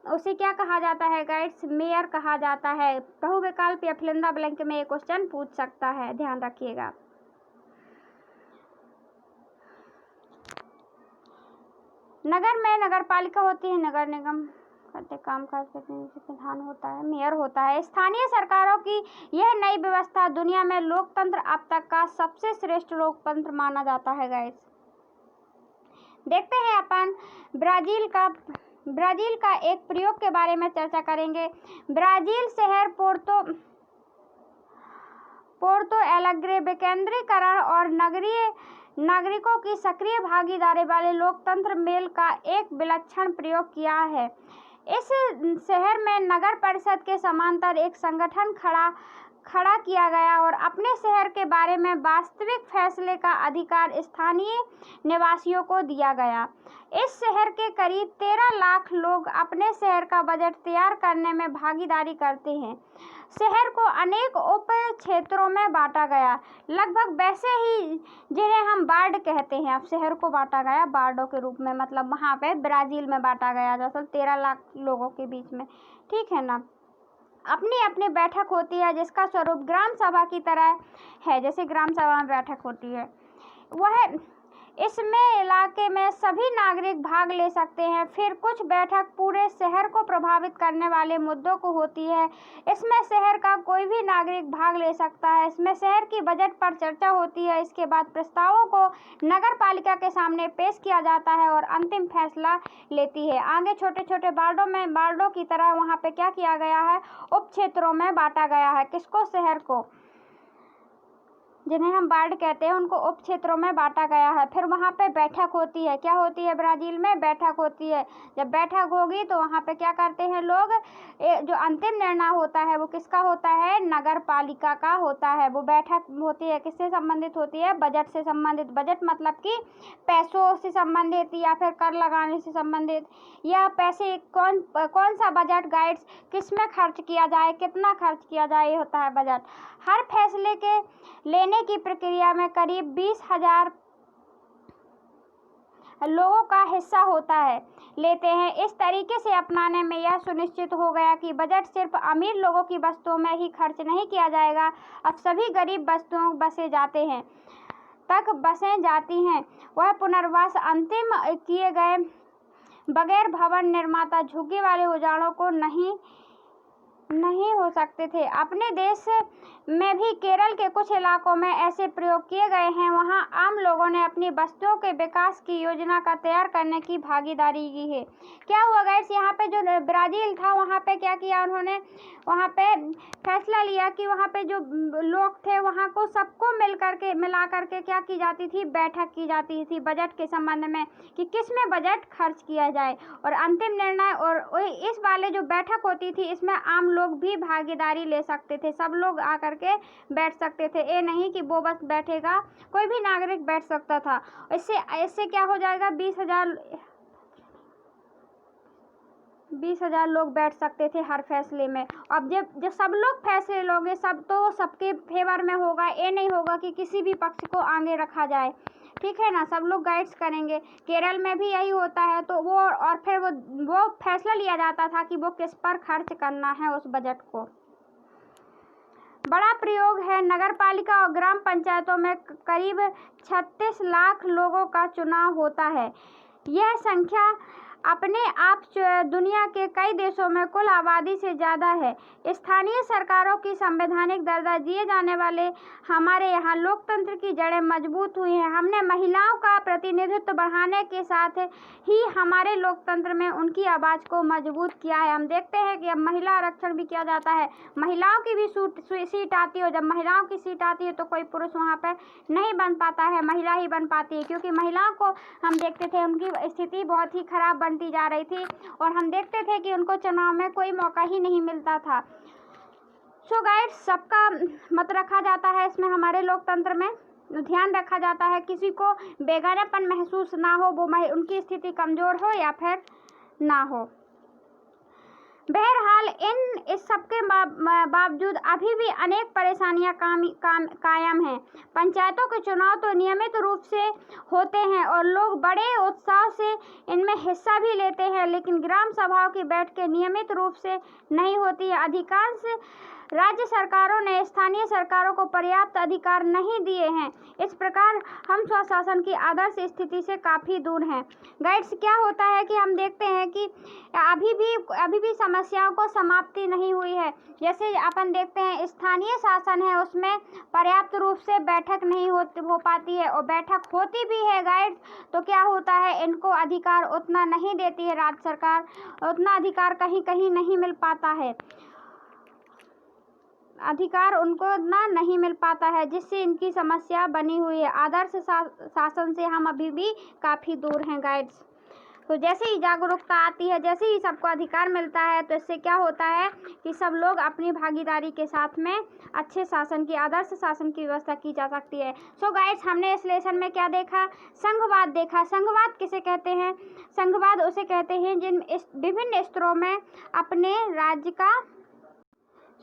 उसे क्या कहा जाता है गाइड्स? मेयर कहा जाता है। बहुविकल्प या फिलिंदा ब्लैंक में ये क्वेश्चन पूछ सकता है, ध्यान रखिएगा। नगर में नगर पालिका होती है, नगर निगम करते कामकाज प्रतिनिधि प्रधान होता है, मेयर होता है। स्थानीय सरकारों की यह नई व्यवस्था दुनिया में लोकतंत्र अब तक का सबसे श्रेष्ठ लोकतंत्र माना जाता है गाइस। देखते हैं अपन ब्राजील का एक प्रयोग के बारे में चर्चा करेंगे। ब्राजील शहर पोर्तो एलेग्रे विकेंद्रीकरण और नागरिकों की सक्रिय भागीदारी वाले लोकतंत्र मेल का एक विलक्षण प्रयोग किया है। इस शहर में नगर परिषद के समांतर एक संगठन खड़ा किया गया और अपने शहर के बारे में वास्तविक फैसले का अधिकार स्थानीय निवासियों को दिया गया। इस शहर के करीब 13 लाख लोग अपने शहर का बजट तैयार करने में भागीदारी करते हैं। शहर को अनेक उप क्षेत्रों में बांटा गया, लगभग वैसे ही जिन्हें हम वार्ड कहते हैं। अब शहर को बांटा गया वार्डों के रूप में, मतलब वहाँ पे ब्राज़ील में बांटा गया दरअसल 13 लाख लोगों के बीच में, ठीक है ना। अपनी अपनी बैठक होती है जिसका स्वरूप ग्राम सभा की तरह है, जैसे ग्राम सभा में बैठक होती है। इसमें इलाके में सभी नागरिक भाग ले सकते हैं। फिर कुछ बैठक पूरे शहर को प्रभावित करने वाले मुद्दों को होती है। इसमें शहर का कोई भी नागरिक भाग ले सकता है। इसमें शहर की बजट पर चर्चा होती है। इसके बाद प्रस्तावों को नगर पालिका के सामने पेश किया जाता है और अंतिम फैसला लेती है। आगे छोटे छोटे वार्डों की तरह वहाँ पे क्या किया गया है? उप क्षेत्रों में बांटा गया है। किसको? शहर को, जिन्हें हम वार्ड कहते हैं उनको उप क्षेत्रों में बांटा गया है। फिर वहाँ पे बैठक होती है। क्या होती है? ब्राज़ील में बैठक होती है। जब बैठक होगी तो वहाँ पे क्या करते हैं लोग? जो अंतिम निर्णय होता है वो किसका होता है? नगर पालिका का होता है। वो बैठक होती है, किससे संबंधित होती है? बजट से संबंधित। बजट मतलब कि पैसों से संबंधित या फिर कर लगाने से संबंधित, या पैसे कौन सा बजट गाइड्स किस में खर्च किया जाए, कितना खर्च किया जाए, ये होता है बजट। हर फैसले के लेने की प्रक्रिया में करीब 20,000 लोगों का हिस्सा लेते हैं। इस तरीके से अपनाने में यह सुनिश्चित हो गया कि बजट सिर्फ अमीर लोगों की वस्तुओं में ही खर्च नहीं किया जाएगा। अब सभी गरीब वस्तुओं बसें जाती हैं। वह पुनर्वास अंतिम किए गए बगैर भवन निर्माता झुग्गी वाले उजाड़ों को नहीं हो सकते थे। अपने देश में भी केरल के कुछ इलाकों में ऐसे प्रयोग किए गए हैं। वहां आम लोगों ने अपनी बस्तियों के विकास की योजना का तैयार करने की भागीदारी की है। क्या हुआ गाइस? यहाँ पे जो ब्राज़ील था वहाँ पे क्या किया उन्होंने? वहाँ पे फैसला लिया कि वहाँ पे जो लोग थे वहाँ को सबको मिला करके क्या की जाती थी? बैठक की जाती थी बजट के संबंध में कि किस में बजट खर्च किया जाए और अंतिम निर्णय। और इस वाले जो बैठक होती थी इसमें आम लोग भी भागीदारी ले सकते थे। सब लोग आकर के बैठ सकते थे। ये नहीं कि वो बस बैठेगा, कोई भी नागरिक बैठ सकता था। इससे क्या हो जाएगा? 20,000 लोग बैठ सकते थे हर फैसले में। अब जब सब लोग फैसले लोगे सबके फेवर में होगा। ये नहीं होगा कि किसी भी पक्ष को आगे रखा जाए, ठीक है ना। सब लोग गाइड्स करेंगे। केरल में भी यही होता है। तो फिर वो फैसला लिया जाता था कि वो किस पर खर्च करना है उस बजट को। बड़ा प्रयोग है। नगर पालिका और ग्राम पंचायतों में करीब 36 लाख लोगों का चुनाव होता है। यह संख्या अपने आप दुनिया के कई देशों में कुल आबादी से ज़्यादा है। स्थानीय सरकारों की संवैधानिक दर्जा दिए जाने वाले हमारे यहाँ लोकतंत्र की जड़ें मजबूत हुई हैं। हमने महिलाओं का प्रतिनिधित्व बढ़ाने के साथ ही हमारे लोकतंत्र में उनकी आवाज़ को मजबूत किया है। हम देखते हैं कि अब महिला आरक्षण भी किया जाता है, महिलाओं की भी सीट आती है। जब महिलाओं की सीट आती है तो कोई पुरुष वहाँ पर नहीं बन पाता है, महिला ही बन पाती है, क्योंकि महिलाओं को हम देखते थे उनकी स्थिति बहुत ही खराब बनती जा रही थी और हम देखते थे कि उनको चुनाव में कोई मौका ही नहीं मिलता था। सो गाइड्स, सबका मत रखा जाता है इसमें, हमारे लोकतंत्र में ध्यान रखा जाता है, किसी को बेगानापन महसूस ना हो, वो उनकी स्थिति कमज़ोर हो या फिर ना हो। बहरहाल इस सब के बावजूद अभी भी अनेक परेशानियां कायम हैं। पंचायतों के चुनाव तो नियमित रूप से होते हैं और लोग बड़े उत्साह से इनमें हिस्सा भी लेते हैं, लेकिन ग्राम सभाओं की बैठकें नियमित रूप से नहीं होती है। अधिकांश राज्य सरकारों ने स्थानीय सरकारों को पर्याप्त अधिकार नहीं दिए हैं। इस प्रकार हम स्वशासन की आदर्श स्थिति से काफ़ी दूर हैं। गाइड्स, क्या होता है कि हम देखते हैं कि अभी भी समस्याओं को समाप्ति नहीं हुई है। जैसे अपन देखते हैं स्थानीय शासन है, उसमें पर्याप्त रूप से बैठक नहीं हो पाती है, और बैठक होती भी है गाइड्स तो क्या होता है, इनको अधिकार उतना नहीं देती है राज्य सरकार, उतना अधिकार कहीं कहीं नहीं मिल पाता है, अधिकार उनको ना नहीं मिल पाता है, जिससे इनकी समस्या बनी हुई है। आदर्श शासन से हम अभी भी काफ़ी दूर हैं गाइड्स। तो जैसे ही जागरूकता आती है, जैसे ही सबको अधिकार मिलता है, तो इससे क्या होता है कि सब लोग अपनी भागीदारी के साथ में अच्छे शासन की, आदर्श शासन की व्यवस्था की जा सकती है। सो गाइड्स, हमने इस लेसन में क्या देखा, संघवाद देखा। संघवाद किसे कहते हैं? संघवाद उसे कहते हैं जिन विभिन्न स्तरों में अपने राज्य का।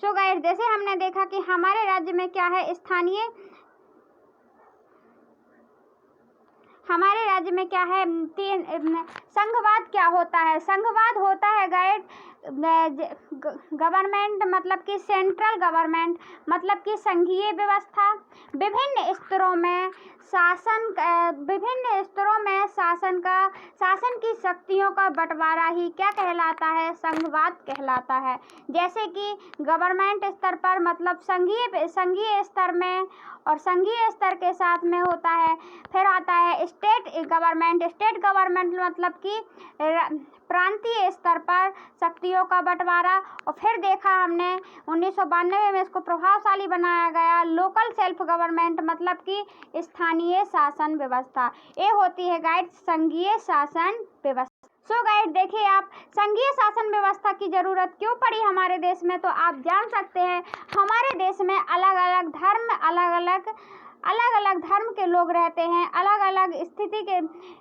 सो गाइस, जैसे हमने देखा कि हमारे राज्य में क्या है, हमारे राज्य में क्या है, संघवाद क्या होता है? संघवाद होता है गाइड गवर्नमेंट, मतलब कि सेंट्रल गवर्नमेंट, मतलब कि संघीय व्यवस्था, विभिन्न स्तरों में शासन की शक्तियों का बंटवारा ही क्या कहलाता है, संघवाद कहलाता है। जैसे कि गवर्नमेंट स्तर पर, मतलब संघीय स्तर में, और संघीय स्तर के साथ में होता है, फिर आता है स्टेट गवर्नमेंट मतलब कि प्रांतीय स्तर पर शक्तियों का बंटवारा, और फिर देखा हमने 1992 में इसको प्रभावशाली बनाया गया लोकल सेल्फ गवर्नमेंट, मतलब कि स्थानीय शासन व्यवस्था। ये होती है गाइड संघीय शासन व्यवस्था। सो गाइड, देखिए आप, संघीय शासन व्यवस्था की जरूरत क्यों पड़ी हमारे देश में, तो आप जान सकते हैं हमारे देश में अलग अलग धर्म के लोग रहते हैं, अलग अलग स्थिति के,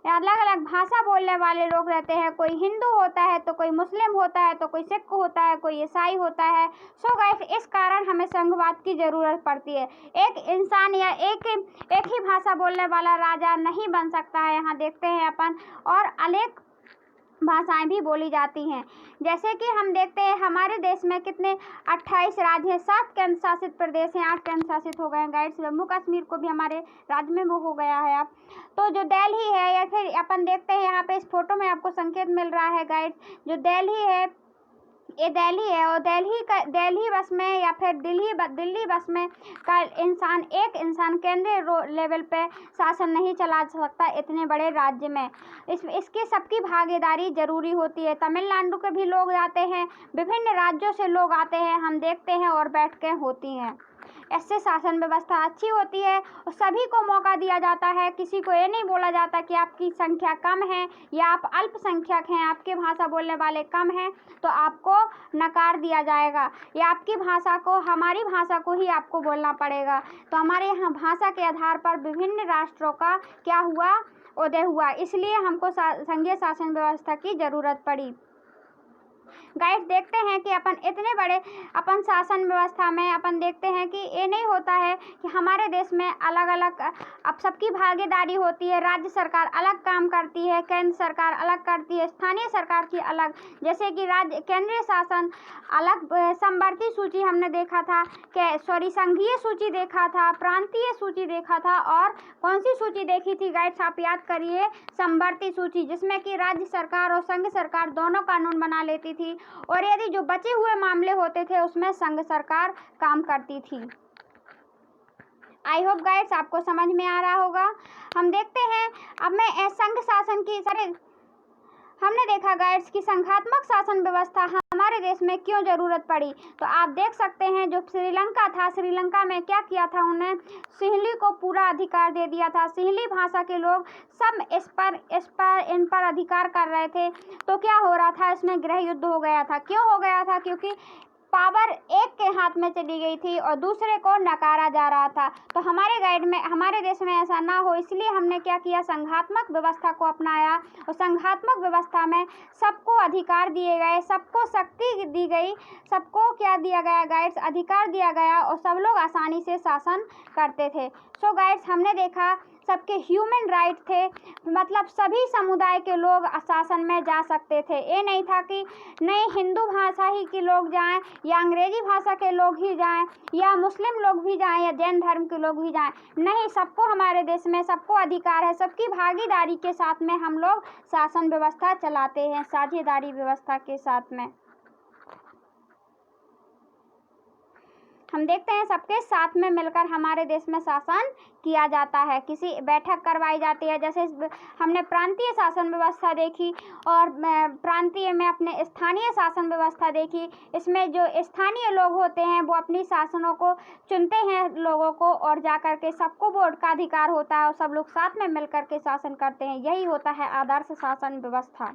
अलग अलग भाषा बोलने वाले लोग रहते हैं। कोई हिंदू होता है तो कोई मुस्लिम होता है, तो कोई सिख होता है, कोई ईसाई होता है। सो गाइस, इस कारण हमें संघवाद की ज़रूरत पड़ती है। एक इंसान या एक ही भाषा बोलने वाला राजा नहीं बन सकता है। यहाँ देखते हैं अपन, और अनेक भाषाएं भी बोली जाती हैं। जैसे कि हम देखते हैं हमारे देश में कितने 28 राज्य हैं, 7 केंद्र शासित प्रदेश हैं, 8 केंद्र शासित हो गए हैं गाइड्स। जम्मू कश्मीर को भी हमारे राज्य में वो हो गया है अब। तो जो दिल्ली है, या फिर अपन देखते हैं यहाँ पे इस फोटो में आपको संकेत मिल रहा है गाइड्स, जो दिल्ली है, ये दिल्ली है, और दिल्ली बस में या फिर दिल्ली बस में एक इंसान केंद्रीय लेवल पे शासन नहीं चला सकता इतने बड़े राज्य में। इसकी सबकी भागीदारी जरूरी होती है। तमिलनाडु के भी लोग आते हैं, विभिन्न राज्यों से लोग आते हैं, हम देखते हैं, और बैठकें होती हैं। इससे शासन व्यवस्था अच्छी होती है और सभी को मौका दिया जाता है। किसी को ये नहीं बोला जाता कि आपकी संख्या कम है या आप अल्पसंख्यक हैं, आपकी भाषा बोलने वाले कम हैं तो आपको नकार दिया जाएगा, या आपकी भाषा को, हमारी भाषा को ही आपको बोलना पड़ेगा। तो हमारे यहाँ भाषा के आधार पर विभिन्न राष्ट्रों का क्या हुआ, उदय हुआ। इसलिए हमको संघीय शासन व्यवस्था की ज़रूरत पड़ी। गाइस देखते हैं कि अपन इतने बड़े अपन शासन व्यवस्था में अपन देखते हैं कि ये नहीं होता है कि हमारे देश में अलग अलग अब सबकी भागीदारी होती है। राज्य सरकार अलग काम करती है, केंद्र सरकार अलग करती है, स्थानीय सरकार की अलग। जैसे कि राज्य केंद्रीय शासन अलग समवर्ती सूची हमने देखा था कि संघीय सूची देखा था, प्रांतीय सूची देखा था, और कौन सी सूची देखी थी गाइस आप याद करिए, समवर्ती सूची, जिसमें कि राज्य सरकार और संघ सरकार दोनों कानून बना लेती थी, और यदि जो बचे हुए मामले होते थे उसमें संघ सरकार काम करती थी। आई होप गाइड्स आपको समझ में आ रहा होगा। हम देखते हैं अब मैं संघ शासन की हमने देखा गाइड्स की संघात्मक शासन व्यवस्था हमारे देश में क्यों जरूरत पड़ी। तो आप देख सकते हैं जो श्रीलंका था, श्रीलंका में क्या किया था, उन्हें सिंहली को पूरा अधिकार दे दिया था। सिंहली भाषा के लोग सब इन पर अधिकार कर रहे थे। तो क्या हो रहा था, इसमें गृह युद्ध हो गया था। क्यों हो गया था? क्योंकि पावर एक के हाथ में चली गई थी और दूसरे को नकारा जा रहा था। तो हमारे देश में ऐसा ना हो, इसलिए हमने क्या किया, संघात्मक व्यवस्था को अपनाया। और संघात्मक व्यवस्था में सबको अधिकार दिए गए, सबको शक्ति दी गई, सबको क्या दिया गया गाइड्स, अधिकार दिया गया, और सब लोग आसानी से शासन करते थे। सो गाइड्स हमने देखा सबके ह्यूमन राइट थे, मतलब सभी समुदाय के लोग शासन में जा सकते थे। ये नहीं था कि नहीं हिंदू भाषा ही के लोग जाएं या अंग्रेजी भाषा के लोग ही जाएं या मुस्लिम लोग भी जाएं या जैन धर्म के लोग भी जाएं। नहीं, सबको हमारे देश में सबको अधिकार है। सबकी भागीदारी के साथ में हम लोग शासन व्यवस्था चलाते हैं, साझेदारी व्यवस्था के साथ में। हम देखते हैं सबके साथ में मिलकर हमारे देश में शासन किया जाता है। किसी बैठक करवाई जाती है, जैसे हमने प्रांतीय शासन व्यवस्था देखी और प्रांतीय में अपने स्थानीय शासन व्यवस्था देखी। इसमें जो स्थानीय लोग होते हैं वो अपनी शासनों को चुनते हैं लोगों को, और जा कर के सबको वोट का अधिकार होता है और सब लोग साथ में मिलकर के शासन करते हैं। यही होता है आदर्श शासन व्यवस्था।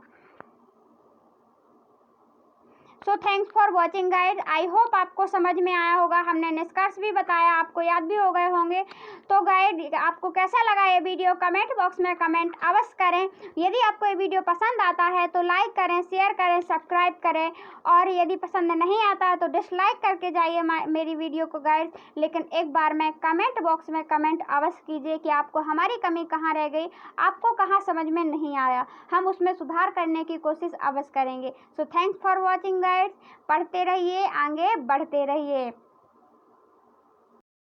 So thanks for watching guide. I hope आपको समझ में आया होगा। हमने निष्कर्ष भी बताया, आपको याद भी हो गए होंगे। तो गाइड आपको कैसा लगा ये वीडियो, कमेंट बॉक्स में कमेंट अवश्य करें। यदि आपको ये वीडियो पसंद आता है तो लाइक करें, शेयर करें, सब्सक्राइब करें, और यदि पसंद नहीं आता है तो डिसलाइक करके जाइए मेरी वीडियो को गाइड। लेकिन एक बार में कमेंट बॉक्स में कमेंट अवश्य कीजिए कि आपको हमारी कमी कहाँ रह गई, आपको कहाँ समझ में नहीं आया। हम उसमें सुधार करने की कोशिश अवश्य करेंगे। So thanks for watching guides. पढ़ते रहिए, आगे बढ़ते रहिए।